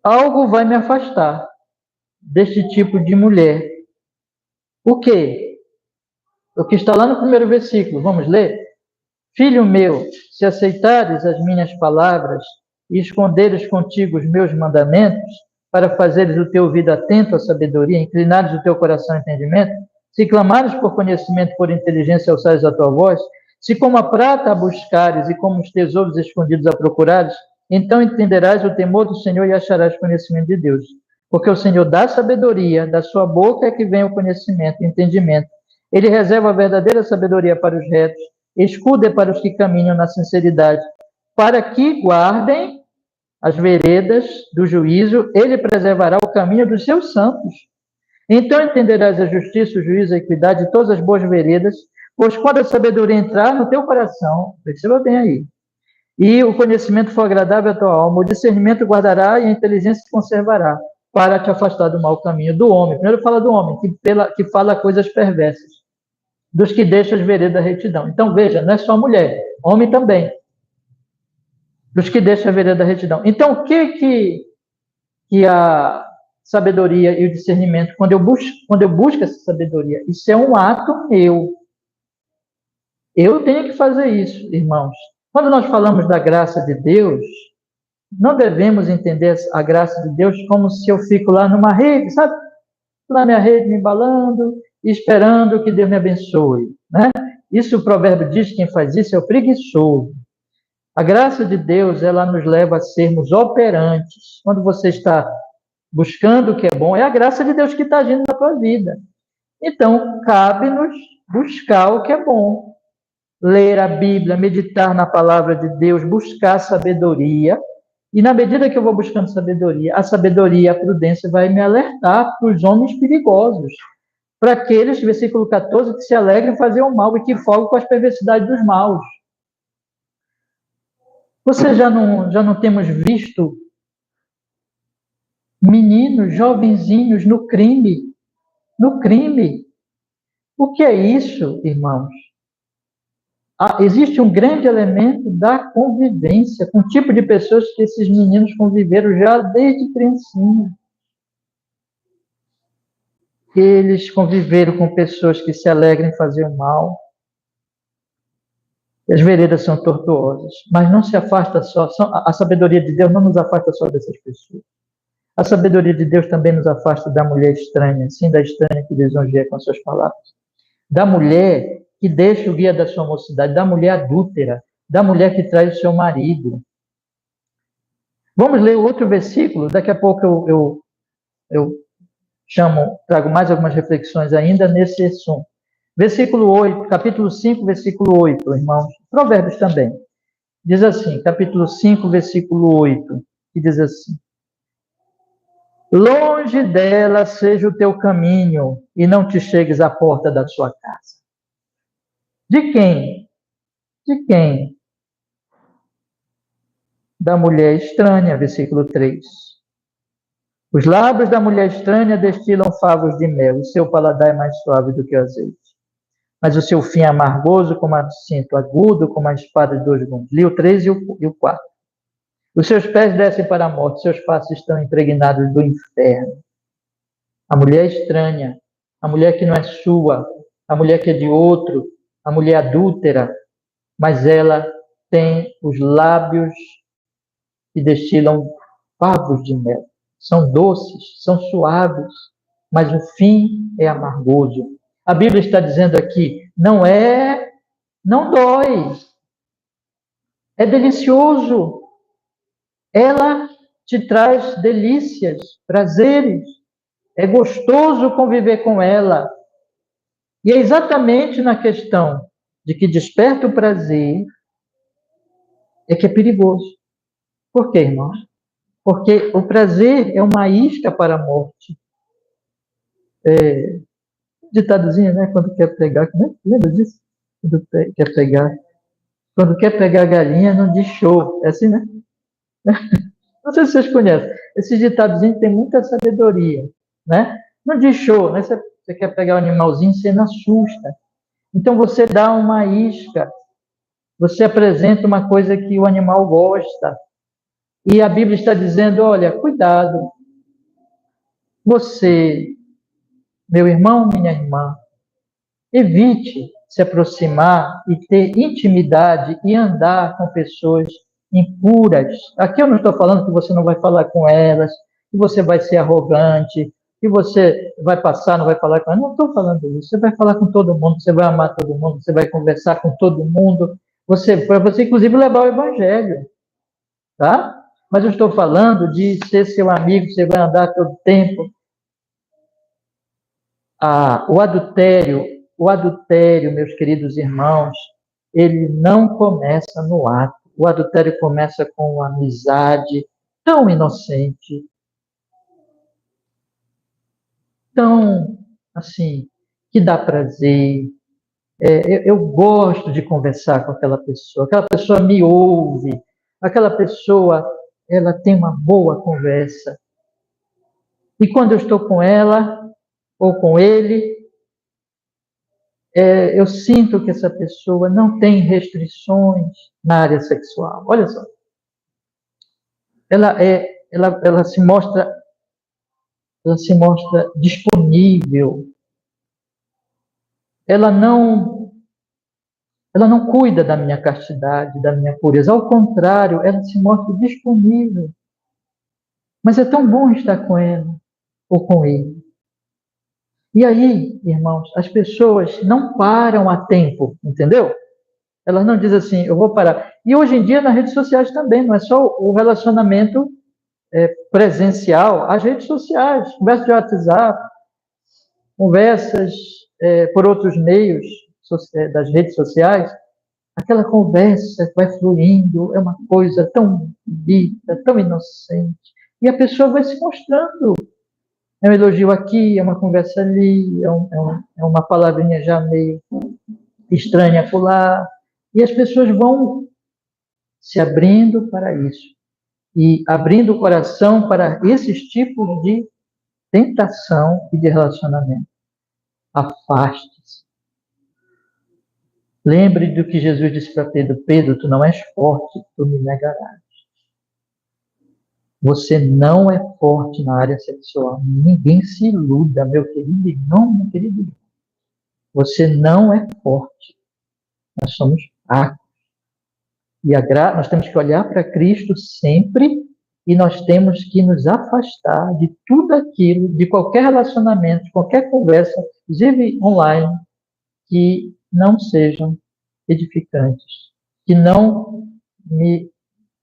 algo vai me afastar deste tipo de mulher. O quê? O que está lá no primeiro versículo, vamos ler? Filho meu, se aceitares as minhas palavras e esconderes contigo os meus mandamentos, para fazeres o teu ouvido atento à sabedoria, inclinares o teu coração ao entendimento, se clamares por conhecimento, por inteligência, alçares a tua voz, se como a prata a buscares e como os tesouros escondidos a procurares, então entenderás o temor do Senhor e acharás conhecimento de Deus. Porque o Senhor dá sabedoria, da sua boca é que vem o conhecimento, o entendimento. Ele reserva a verdadeira sabedoria para os retos, escudo é para os que caminham na sinceridade, para que guardem as veredas do juízo, ele preservará o caminho dos seus santos. Então entenderás a justiça, o juízo, a equidade e todas as boas veredas, pois quando a sabedoria entrar no teu coração, perceba bem aí, e o conhecimento for agradável à tua alma, o discernimento guardará e a inteligência conservará, para te afastar do mau caminho do homem. Primeiro fala do homem, que fala coisas perversas, dos que deixam as veredas da retidão. Então veja, não é só mulher, homem também. Dos que deixam a vereda da retidão. Então, o que a sabedoria e o discernimento, quando eu busco essa sabedoria, isso é um ato meu. Eu tenho que fazer isso, irmãos. Quando nós falamos da graça de Deus, não devemos entender a graça de Deus como se eu fico lá numa rede, sabe? na minha rede, me embalando, e esperando que Deus me abençoe, né? Isso o provérbio diz, quem faz isso é o preguiçoso. A graça de Deus, ela nos leva a sermos operantes. Quando você está buscando o que é bom, é a graça de Deus que está agindo na tua vida. Então, cabe-nos buscar o que é bom. Ler a Bíblia, meditar na palavra de Deus, buscar sabedoria. E na medida que eu vou buscando sabedoria, a sabedoria, a prudência vai me alertar para os homens perigosos, para aqueles, versículo 14, que se alegram em fazer o mal e que folgam com as perversidades dos maus. Você já não temos visto meninos, jovenzinhos no crime? No crime. O que é isso, irmãos? Existe um grande elemento da convivência com o tipo de pessoas que esses meninos conviveram já desde criancinha. Eles conviveram com pessoas que se alegram em fazer o mal. As veredas são tortuosas, mas não se afasta só. A sabedoria de Deus não nos afasta só dessas pessoas. A sabedoria de Deus também nos afasta da mulher estranha, sim, da estranha que lisonjeia com as suas palavras. Da mulher que deixa o guia da sua mocidade, da mulher adúltera, da mulher que traz o seu marido. Vamos ler outro versículo, daqui a pouco eu trago mais algumas reflexões ainda nesse assunto. Versículo 8, capítulo 5, versículo 8, irmãos. Provérbios também. Diz assim, capítulo 5, versículo 8, que diz assim: longe dela seja o teu caminho, e não te chegues à porta da sua casa. De quem? De quem? Da mulher estranha, versículo 3. Os lábios da mulher estranha destilam favos de mel, e seu paladar é mais suave do que o azeite. Mas o seu fim é amargoso, como a cinto agudo, como a espada de 2 gumes. Li o 3 e o 4. Os seus pés descem para a morte, seus passos estão impregnados do inferno. A mulher estranha, a mulher que não é sua, a mulher que é de outro, a mulher adúltera, mas ela tem os lábios que destilam favos de mel. São doces, são suaves, mas o fim é amargoso. A Bíblia está dizendo aqui, não dói, é delicioso. Ela te traz delícias, prazeres, é gostoso conviver com ela. E é exatamente na questão de que desperta o prazer é que é perigoso. Por quê, irmão? Porque o prazer é uma isca para a morte. Ditadozinho, né? Quando quer pegar, né? Lembra disso? Quando quer pegar a galinha, não diz show. É assim, né? Não sei se vocês conhecem. Esse ditadozinho tem muita sabedoria, né? Não diz show, né? Você quer pegar o animalzinho, você não assusta. Então você dá uma isca, você apresenta uma coisa que o animal gosta. E a Bíblia está dizendo, olha, cuidado. Você, meu irmão, minha irmã, evite se aproximar e ter intimidade e andar com pessoas impuras. Aqui eu não estou falando que você não vai falar com elas, que você vai ser arrogante, que você vai passar, não vai falar com elas. Não estou falando isso. Você vai falar com todo mundo, você vai amar todo mundo, você vai conversar com todo mundo, para você, inclusive, levar o evangelho. Tá? Mas eu estou falando de ser seu amigo, você vai andar todo tempo. O adultério, meus queridos irmãos, ele não começa no ato. O adultério começa com uma amizade tão inocente, tão, assim, que dá prazer. Eu gosto de conversar com aquela pessoa me ouve, aquela pessoa, ela tem uma boa conversa. E quando eu estou com ela, ou com ele, eu sinto que essa pessoa não tem restrições na área sexual. Olha só. Ela se mostra disponível. Ela não cuida da minha castidade, da minha pureza. Ao contrário, ela se mostra disponível. Mas é tão bom estar com ela ou com ele. E aí, irmãos, as pessoas não param a tempo, entendeu? Elas não dizem assim, eu vou parar. E hoje em dia, nas redes sociais também, não é só o relacionamento presencial, as redes sociais, conversa de WhatsApp, conversas por outros meios das redes sociais, aquela conversa vai fluindo, é uma coisa tão bonita, tão inocente, e a pessoa vai se mostrando. É um elogio aqui, é uma conversa ali, é uma palavrinha já meio estranha acolá, e as pessoas vão se abrindo para isso, e abrindo o coração para esses tipos de tentação e de relacionamento. Afaste-se. Lembre do que Jesus disse para Pedro: Pedro, tu não és forte, tu me negarás. Você não é forte na área sexual. Ninguém se iluda, meu querido irmão, meu querido irmão. Você não é forte. Nós somos fracos. E nós temos que olhar para Cristo sempre e nós temos que nos afastar de tudo aquilo, de qualquer relacionamento, de qualquer conversa, inclusive online, que não sejam edificantes, que não me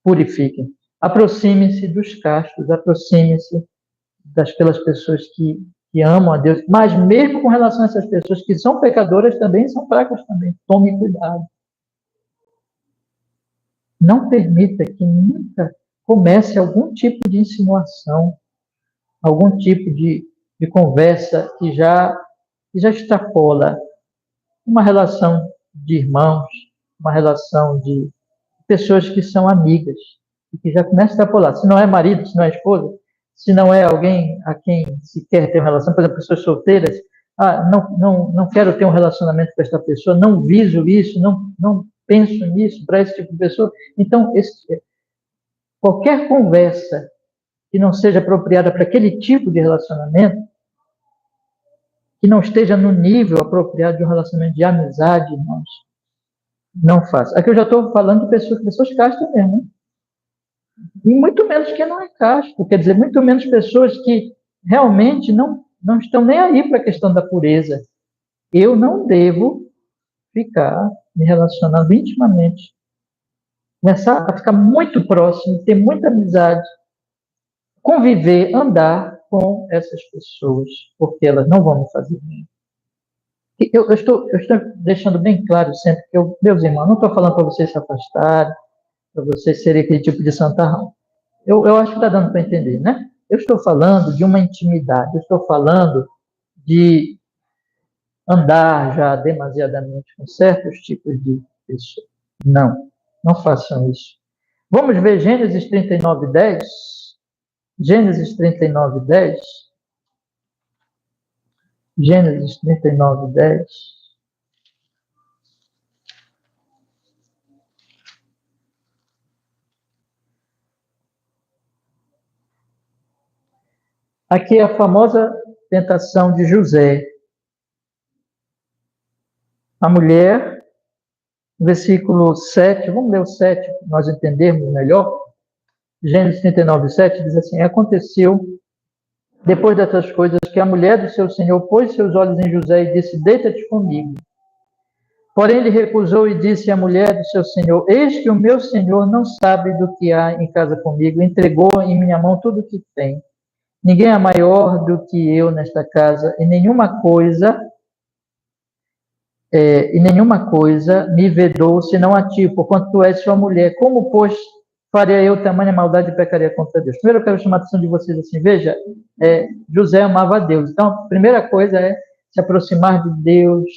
purifiquem. Aproxime-se dos castos, aproxime-se daquelas pessoas que amam a Deus, mas mesmo com relação a essas pessoas que são pecadoras também, são fracas também. Tome cuidado. Não permita que nunca comece algum tipo de insinuação, algum tipo de conversa que já extrapola uma relação de irmãos, uma relação de pessoas que são amigas, e que já começa a extrapolar. Se não é marido, se não é esposa, se não é alguém a quem se quer ter uma relação, por exemplo, pessoas solteiras, não quero ter um relacionamento com esta pessoa, não viso isso, não penso nisso para esse tipo de pessoa. Então, qualquer conversa que não seja apropriada para aquele tipo de relacionamento, que não esteja no nível apropriado de um relacionamento de amizade, irmãos, não faça. Aqui eu já estou falando de pessoas castas mesmo, né? E muito menos quem não é casto, quer dizer, muito menos pessoas que realmente não estão nem aí para a questão da pureza. Eu não devo ficar me relacionando intimamente, começar a ficar muito próximo, ter muita amizade, conviver, andar com essas pessoas, porque elas não vão me fazer bem. Eu estou deixando bem claro sempre que meus irmãos, não estou falando para vocês se afastarem, para vocês serem aquele tipo de santarrão. Eu acho que está dando para entender, né? Eu estou falando de uma intimidade, eu estou falando de andar já demasiadamente com certos tipos de pessoas. Não façam isso. Vamos ver Gênesis 39, 10. Gênesis 39, 10. Gênesis 39, 10. Aqui é a famosa tentação de José. A mulher, versículo 7, vamos ler o 7 para nós entendermos melhor. Gênesis 39, 7 diz assim: aconteceu, depois dessas coisas, que a mulher do seu senhor pôs seus olhos em José e disse: deita-te comigo. Porém, ele recusou e disse à mulher do seu senhor: eis que o meu senhor não sabe do que há em casa comigo, entregou em minha mão tudo o que tem. Ninguém é maior do que eu nesta casa, e nenhuma coisa me vedou, senão a ti, porquanto tu és sua mulher. Como, pois, faria eu tamanha maldade e pecaria contra Deus? Primeiro eu quero chamar a atenção de vocês assim, veja, José amava a Deus. Então, a primeira coisa é se aproximar de Deus,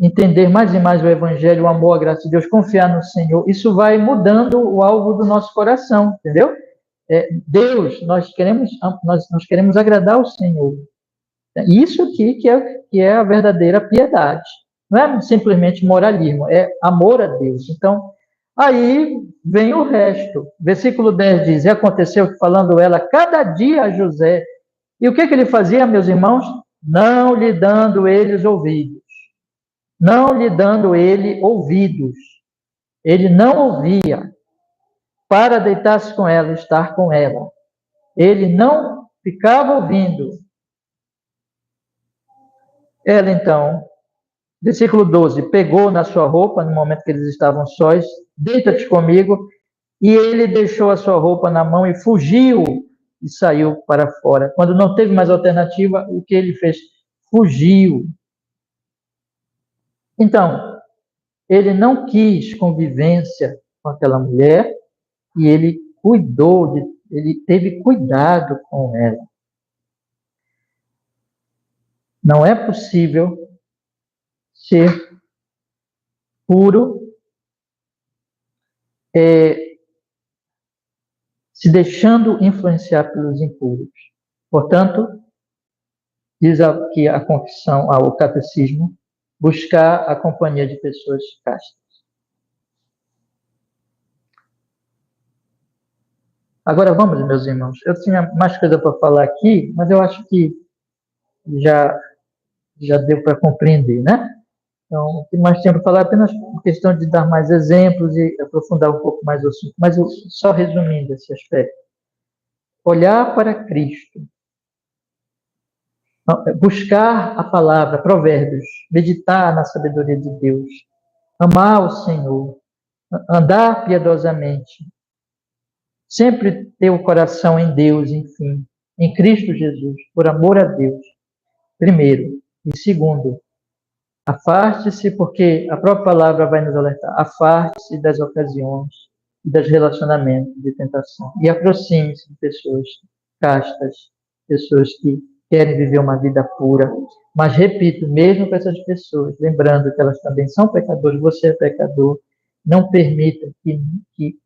entender mais e mais o Evangelho, o amor, a graça de Deus, confiar no Senhor. Isso vai mudando o alvo do nosso coração, entendeu? Deus, nós queremos agradar ao Senhor. Isso aqui que é a verdadeira piedade. Não é simplesmente moralismo, é amor a Deus. Então, aí vem o resto. Versículo 10 diz: e aconteceu que, falando ela cada dia a José, e o que ele fazia, meus irmãos? Não lhe dando eles ouvidos. Não lhe dando ele ouvidos. Ele não ouvia para deitar-se com ela, estar com ela. Ele não ficava ouvindo. Ela, então, versículo 12, pegou na sua roupa, no momento que eles estavam sós, deita-te comigo, e ele deixou a sua roupa na mão e fugiu e saiu para fora. Quando não teve mais alternativa, o que ele fez? Fugiu. Então, ele não quis convivência com aquela mulher e ele ele teve cuidado com ela. Não é possível ser puro se deixando influenciar pelos impuros. Portanto, diz aqui a confissão, o catecismo, buscar a companhia de pessoas castas. Agora vamos, meus irmãos. Eu tinha mais coisa para falar aqui, mas eu acho que já deu para compreender, né? Então, o que mais tinha para falar é apenas questão de dar mais exemplos e aprofundar um pouco mais o assunto. Mas só resumindo esse aspecto. Olhar para Cristo. Buscar a palavra, provérbios. Meditar na sabedoria de Deus. Amar o Senhor. Andar piedosamente. Sempre ter o coração em Deus, enfim. Em Cristo Jesus. Por amor a Deus. Primeiro. E segundo, afaste-se, porque a própria palavra vai nos alertar. Afaste-se das ocasiões e dos relacionamentos de tentação. E aproxime-se de pessoas castas, pessoas que querem viver uma vida pura. Mas, repito, mesmo com essas pessoas, lembrando que elas também são pecadores, você é pecador, não permita que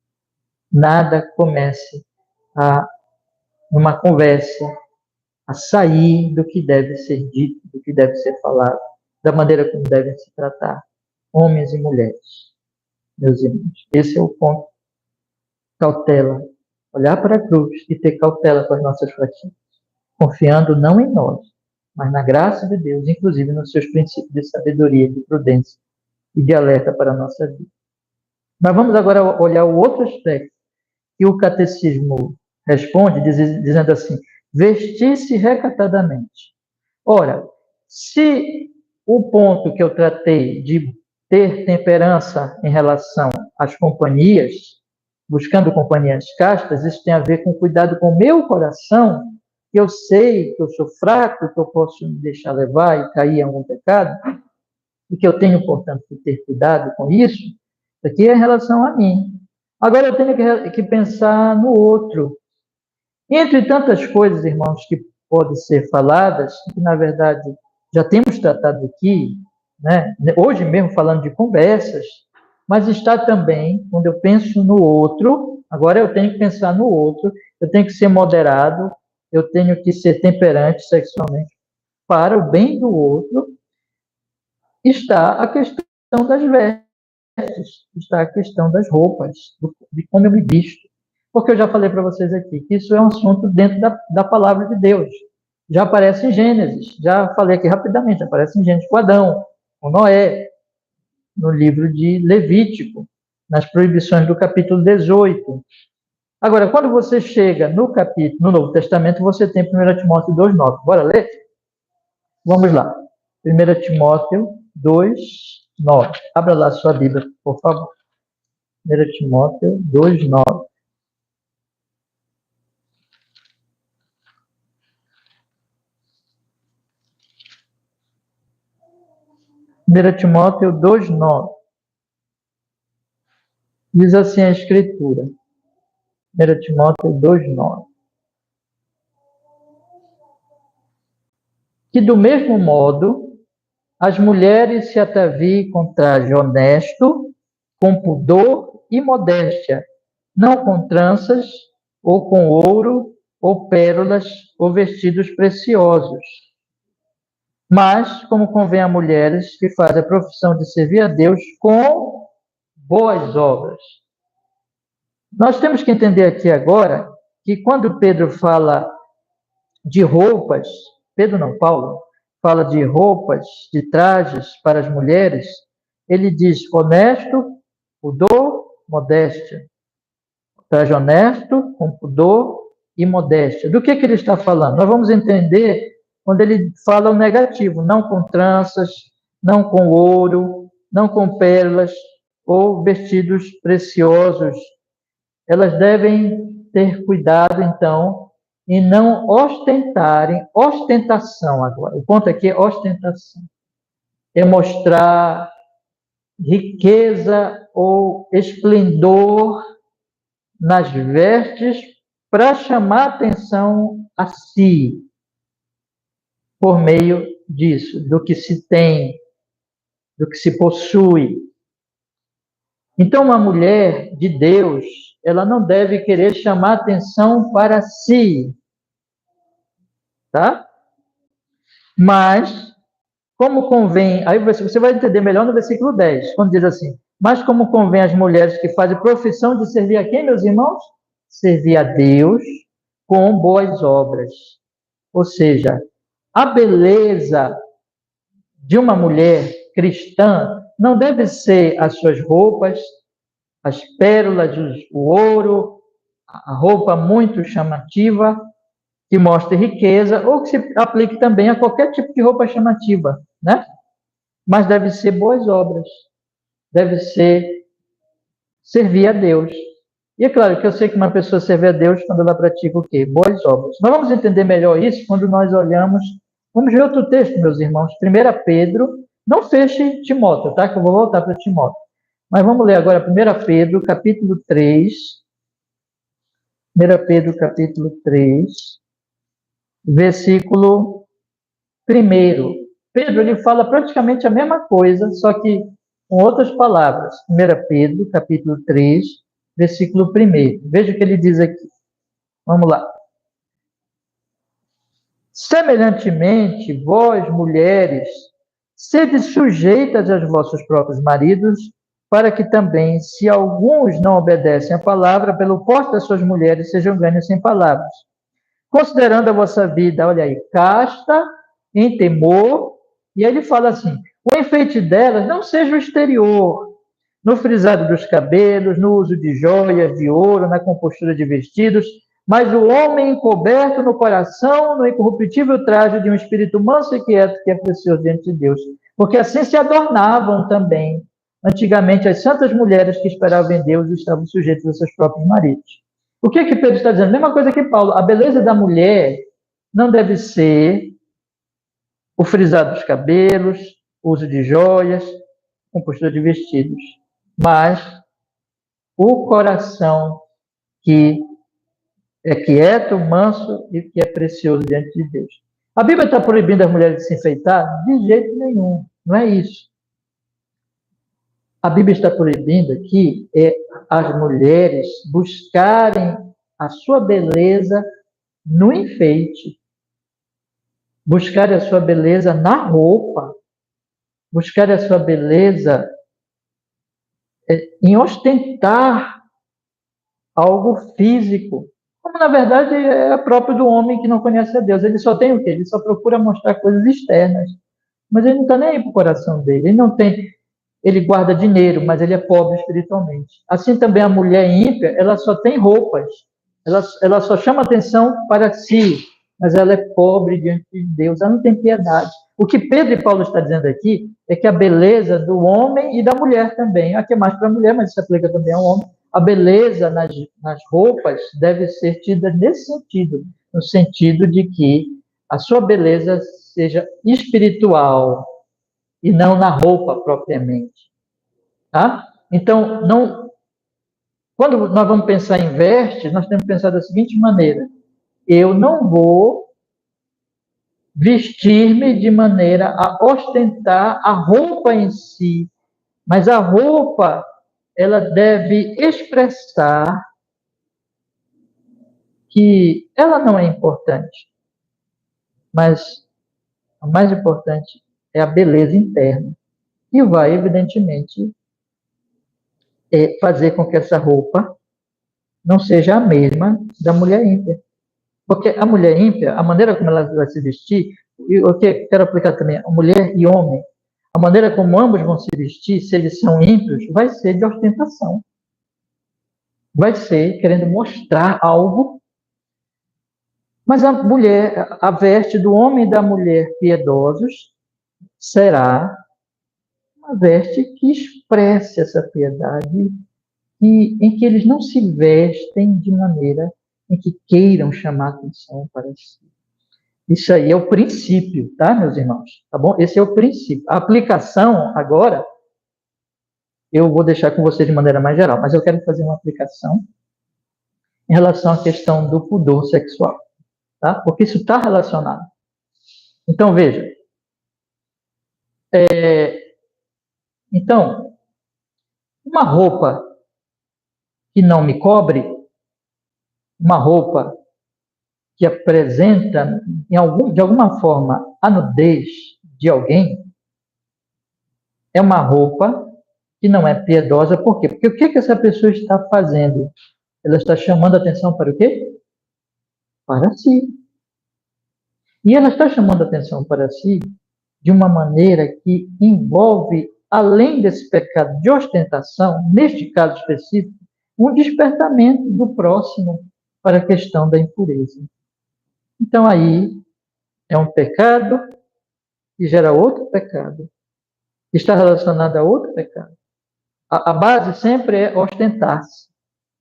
nada comece numa conversa, a sair do que deve ser dito, do que deve ser falado, da maneira como devem se tratar homens e mulheres, meus irmãos. Esse é o ponto. Cautela. Olhar para a cruz e ter cautela com as nossas fraquezas, confiando não em nós, mas na graça de Deus, inclusive nos seus princípios de sabedoria, de prudência e de alerta para a nossa vida. Mas vamos agora olhar o outro aspecto que o catecismo responde, dizendo assim: vestir-se recatadamente. Ora, se o ponto que eu tratei de ter temperança em relação às companhias, buscando companhias castas, isso tem a ver com cuidado com o meu coração, que eu sei que eu sou fraco, que eu posso me deixar levar e cair em algum pecado, e que eu tenho, portanto, que ter cuidado com isso. Isso aqui é em relação a mim. Agora eu tenho que pensar no outro. Entre tantas coisas, irmãos, que podem ser faladas, que na verdade já temos tratado aqui, né? Hoje mesmo falando de conversas, mas está também, quando eu penso no outro, agora eu tenho que pensar no outro, eu tenho que ser moderado, eu tenho que ser temperante sexualmente para o bem do outro, está a questão das vestes, está a questão das roupas, de como eu me visto. Porque eu já falei para vocês aqui que isso é um assunto dentro da palavra de Deus. Já aparece em Gênesis, já falei aqui rapidamente, aparece em Gênesis com Adão, com Noé, no livro de Levítico, nas proibições do capítulo 18. Agora, quando você chega no Novo Testamento, você tem 1 Timóteo 2,9. Bora ler? Vamos lá. 1 Timóteo 2,9. Abra lá a sua Bíblia, por favor. 1 Timóteo 2,9. 1 Timóteo 2,9. Diz assim a Escritura. 1 Timóteo 2,9. Que do mesmo modo, as mulheres se ataviem com traje honesto, com pudor e modéstia, não com tranças, ou com ouro, ou pérolas, ou vestidos preciosos, mas como convém a mulheres que fazem a profissão de servir a Deus com boas obras. Nós temos que entender aqui agora que quando Pedro fala de roupas, Pedro não, Paulo, fala de roupas, de trajes para as mulheres, ele diz honesto, pudor, modéstia. Traje honesto, com pudor e modéstia. Do que ele está falando? Nós vamos entender quando ele fala o negativo, não com tranças, não com ouro, não com pérolas ou vestidos preciosos. Elas devem ter cuidado, então, em não ostentarem, ostentação agora. O ponto aqui é ostentação. É mostrar riqueza ou esplendor nas vestes para chamar atenção a si, por meio disso, do que se tem, do que se possui. Então, uma mulher de Deus, ela não deve querer chamar atenção para si, tá? Mas, como convém, aí você vai entender melhor no versículo 10, quando diz assim: mas como convém às mulheres que fazem profissão de servir a quem, meus irmãos? Servir a Deus com boas obras. Ou seja, a beleza de uma mulher cristã não deve ser as suas roupas, as pérolas, o ouro, a roupa muito chamativa, que mostre riqueza, ou que se aplique também a qualquer tipo de roupa chamativa, né? Mas deve ser boas obras, deve ser servir a Deus. E é claro que eu sei que uma pessoa serve a Deus quando ela pratica o quê? Boas obras. Nós vamos entender melhor isso quando nós olhamos. Vamos ver outro texto, meus irmãos. 1 Pedro. Não feche Timóteo, tá? Que eu vou voltar para Timóteo. Mas vamos ler agora 1 Pedro, capítulo 3. 1 Pedro, capítulo 3, versículo 1. Pedro, ele fala praticamente a mesma coisa, só que com outras palavras. 1 Pedro, capítulo 3, versículo 1. Veja o que ele diz aqui. Vamos lá. Semelhantemente, vós, mulheres, sede sujeitas aos vossos próprios maridos, para que também, se alguns não obedecem à palavra, pelo porte das suas mulheres, sejam ganhos sem palavras. Considerando a vossa vida, olha aí, casta, em temor, e aí ele fala assim: o enfeite delas não seja o exterior, no frisado dos cabelos, no uso de joias, de ouro, na compostura de vestidos, mas o homem encoberto no coração, no incorruptível traje de um espírito manso e quieto, que é precioso diante de Deus. Porque assim se adornavam também, antigamente, as santas mulheres que esperavam em Deus e estavam sujeitas a seus próprios maridos. O que Pedro está dizendo? A mesma coisa que Paulo. A beleza da mulher não deve ser o frisado dos cabelos, o uso de joias, compostura de vestidos, mas o coração que é quieto, manso e que é precioso diante de Deus. A Bíblia está proibindo as mulheres de se enfeitar? De jeito nenhum, não é isso. A Bíblia está proibindo aqui as mulheres buscarem a sua beleza no enfeite, buscarem a sua beleza na roupa, buscarem a sua beleza em ostentar algo físico, como na verdade é próprio do homem que não conhece a Deus. Ele só tem o quê? Ele só procura mostrar coisas externas, mas ele não está nem aí para o coração dele. Ele não tem, ele guarda dinheiro, mas ele é pobre espiritualmente. Assim também a mulher ímpia, ela só tem roupas, ela só chama atenção para si, mas ela é pobre diante de Deus, ela não tem piedade. O que Pedro e Paulo estão dizendo aqui é que a beleza do homem e da mulher também, aqui é mais para a mulher, mas isso se aplica também ao homem, a beleza nas roupas deve ser tida nesse sentido, no sentido de que a sua beleza seja espiritual e não na roupa propriamente. Tá? Então, quando nós vamos pensar em vestes, nós temos que pensar da seguinte maneira: eu não vou vestir-me de maneira a ostentar a roupa em si, mas a roupa ela deve expressar que ela não é importante, mas o mais importante é a beleza interna. E vai, evidentemente, fazer com que essa roupa não seja a mesma da mulher ímpia. Porque a mulher ímpia, a maneira como ela vai se vestir, e o que quero aplicar também, a mulher e homem, a maneira como ambos vão se vestir, se eles são ímpios, vai ser de ostentação. Vai ser querendo mostrar algo. Mas a mulher, a veste do homem e da mulher piedosos será uma veste que expresse essa piedade e em que eles não se vestem de maneira em que queiram chamar atenção para si. Isso aí é o princípio, tá, meus irmãos? Tá bom? Esse é o princípio. A aplicação, agora, eu vou deixar com vocês de maneira mais geral, mas eu quero fazer uma aplicação em relação à questão do pudor sexual, tá? Porque isso está relacionado. Então, veja. Então, uma roupa que não me cobre, uma roupa que apresenta, de alguma forma, a nudez de alguém, é uma roupa que não é piedosa. Por quê? Porque o que essa pessoa está fazendo? Ela está chamando a atenção para o quê? Para si. E ela está chamando a atenção para si de uma maneira que envolve, além desse pecado de ostentação, neste caso específico, um despertamento do próximo para a questão da impureza. Então, aí, é um pecado que gera outro pecado, que está relacionado a outro pecado. A base sempre é ostentar-se,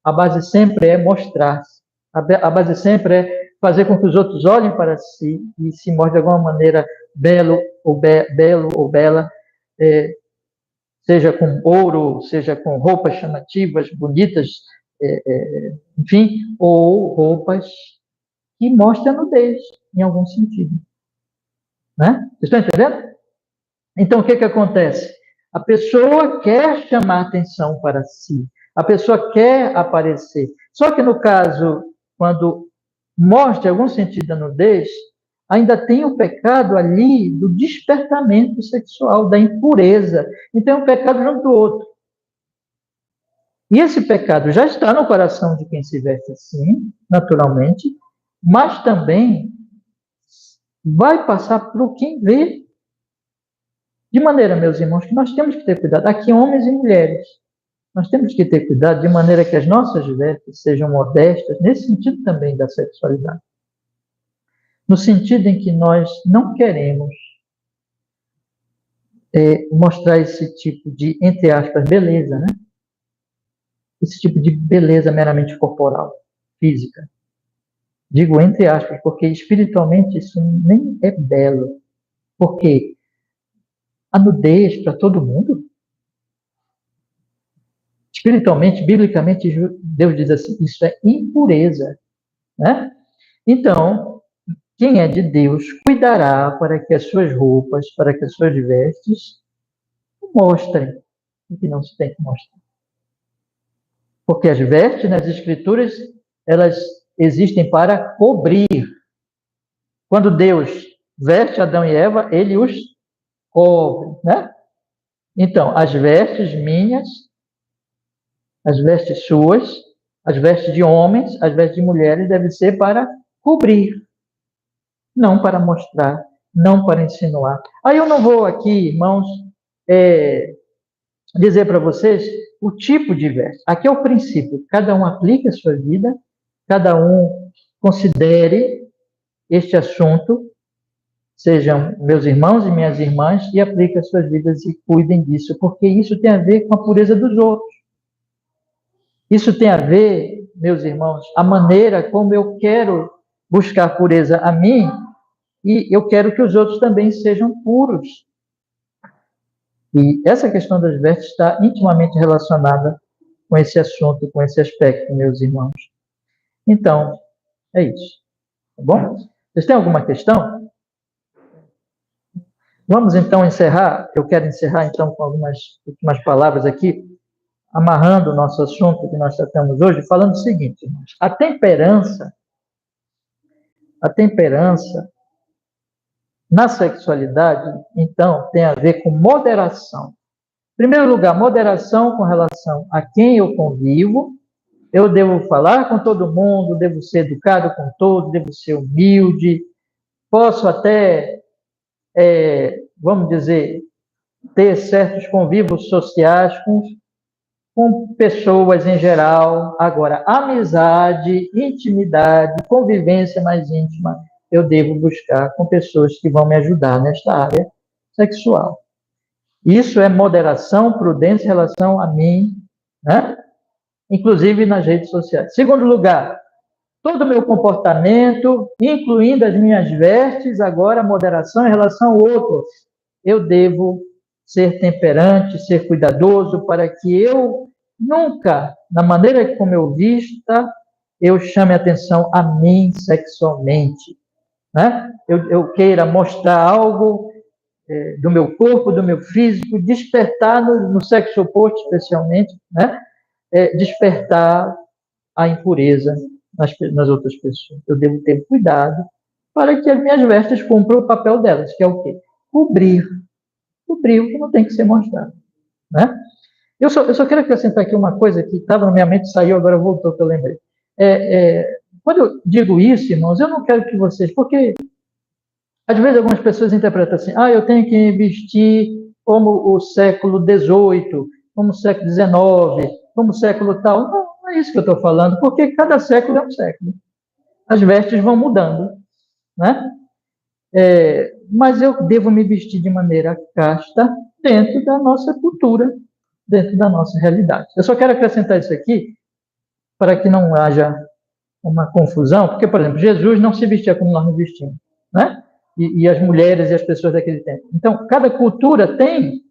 a base sempre é mostrar-se, a base sempre é fazer com que os outros olhem para si e se mostrem de alguma maneira belo ou bela, seja com ouro, seja com roupas chamativas, bonitas, enfim, ou roupas que mostram a nudez, em algum sentido. Né? Vocês estão entendendo? Então, o que acontece? A pessoa quer chamar atenção para si, a pessoa quer aparecer. Só que, no caso, quando mostra algum sentido da nudez, ainda tem o pecado ali do despertamento sexual, da impureza. Então, é um pecado junto do outro. E esse pecado já está no coração de quem se veste assim, naturalmente, mas também vai passar para quem vê. De maneira, meus irmãos, que nós temos que ter cuidado, aqui homens e mulheres, nós temos que ter cuidado de maneira que as nossas vestes sejam modestas, nesse sentido também da sexualidade. No sentido em que nós não queremos mostrar esse tipo de, entre aspas, beleza, né? Esse tipo de beleza meramente corporal, física. Digo entre aspas, porque espiritualmente isso nem é belo. Porque a nudez para todo mundo, espiritualmente, biblicamente, Deus diz assim, isso é impureza, né? Então, quem é de Deus cuidará para que as suas roupas, para que as suas vestes mostrem o que não se tem que mostrar. Porque as vestes nas Escrituras, elas existem para cobrir. Quando Deus veste Adão e Eva, ele os cobre, né? Então, as vestes minhas, as vestes suas, as vestes de homens, as vestes de mulheres devem ser para cobrir, não para mostrar, não para insinuar. Aí eu não vou aqui, irmãos, dizer para vocês o tipo de veste. Aqui é o princípio. Cada um aplique a sua vida, cada um considere este assunto, sejam meus irmãos e minhas irmãs, e aplique as suas vidas e cuidem disso, porque isso tem a ver com a pureza dos outros. Isso tem a ver, meus irmãos, a maneira como eu quero buscar pureza a mim e eu quero que os outros também sejam puros. E essa questão das vestes está intimamente relacionada com esse assunto, com esse aspecto, meus irmãos. Então, é isso. Tá bom? Vocês têm alguma questão? Vamos então encerrar. Eu quero encerrar então com algumas últimas palavras aqui, amarrando o nosso assunto que nós tratamos hoje, falando o seguinte, irmãos. A temperança na sexualidade, então, tem a ver com moderação. Em primeiro lugar, moderação com relação a quem eu convivo. Eu devo falar com todo mundo, devo ser educado com todos, devo ser humilde. Posso até, vamos dizer, ter certos convívios sociais com com pessoas em geral. Agora, amizade, intimidade, convivência mais íntima, eu devo buscar com pessoas que vão me ajudar nesta área sexual. Isso é moderação, prudência em relação a mim, né? Inclusive nas redes sociais. Segundo lugar, todo o meu comportamento, incluindo as minhas vestes, agora moderação em relação ao outro. Eu devo ser temperante, ser cuidadoso, para que eu nunca, na maneira como eu vista, eu chame atenção a mim sexualmente, né? Eu queira mostrar algo do meu corpo, do meu físico, despertar no sexo oposto, especialmente, né? Despertar a impureza nas outras pessoas. Eu devo ter cuidado para que as minhas vestes cumpram o papel delas, que é o quê? Cobrir o que não tem que ser mostrado, né? Eu só quero acrescentar aqui uma coisa que estava na minha mente, saiu, agora voltou, que eu lembrei. Quando eu digo isso, irmãos, eu não quero que vocês... Porque, às vezes, algumas pessoas interpretam assim, eu tenho que me vestir como o século XVIII, como o século XIX, como o século tal. Não é isso que eu estou falando, porque cada século é um século. As vestes vão mudando, né? Mas eu devo me vestir de maneira casta dentro da nossa cultura, dentro da nossa realidade. Eu só quero acrescentar isso aqui para que não haja uma confusão, porque, por exemplo, Jesus não se vestia como nós nos vestimos, né? E as mulheres e as pessoas daquele tempo. Então, cada cultura tem,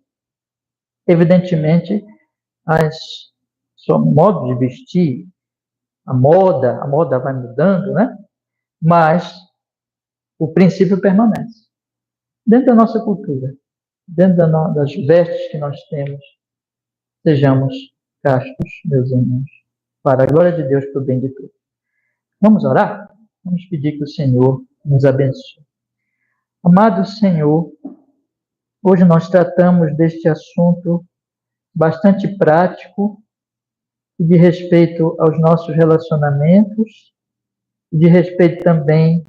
evidentemente, seu modo de vestir, a moda vai mudando, né? Mas o princípio permanece. Dentro da nossa cultura, dentro das vestes que nós temos, sejamos castos, meus irmãos, para a glória de Deus, para o bem de todos. Vamos orar? Vamos pedir que o Senhor nos abençoe. Amado Senhor, hoje nós tratamos deste assunto bastante prático, de respeito aos nossos relacionamentos, de respeito também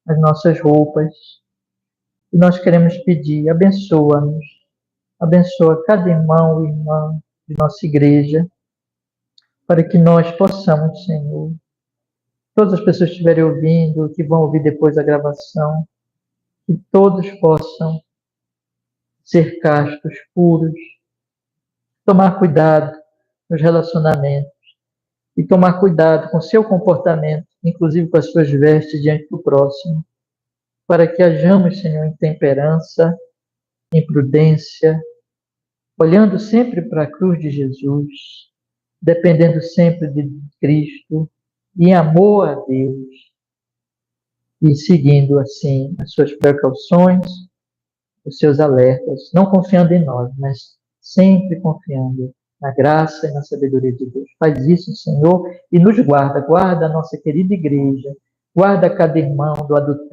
às nossas roupas. E nós queremos pedir, abençoa-nos, abençoa cada irmão e irmã de nossa igreja, para que nós possamos, Senhor, todas as pessoas que estiverem ouvindo, que vão ouvir depois a gravação, que todos possam ser castos, puros, tomar cuidado nos relacionamentos e tomar cuidado com o seu comportamento, inclusive com as suas vestes diante do próximo, para que hajamos, Senhor, em temperança, em prudência, olhando sempre para a cruz de Jesus, dependendo sempre de Cristo, em amor a Deus, e seguindo assim as suas precauções, os seus alertas, não confiando em nós, mas sempre confiando na graça e na sabedoria de Deus. Faz isso, Senhor, e nos guarda a nossa querida igreja, guarda cada irmão do adultério,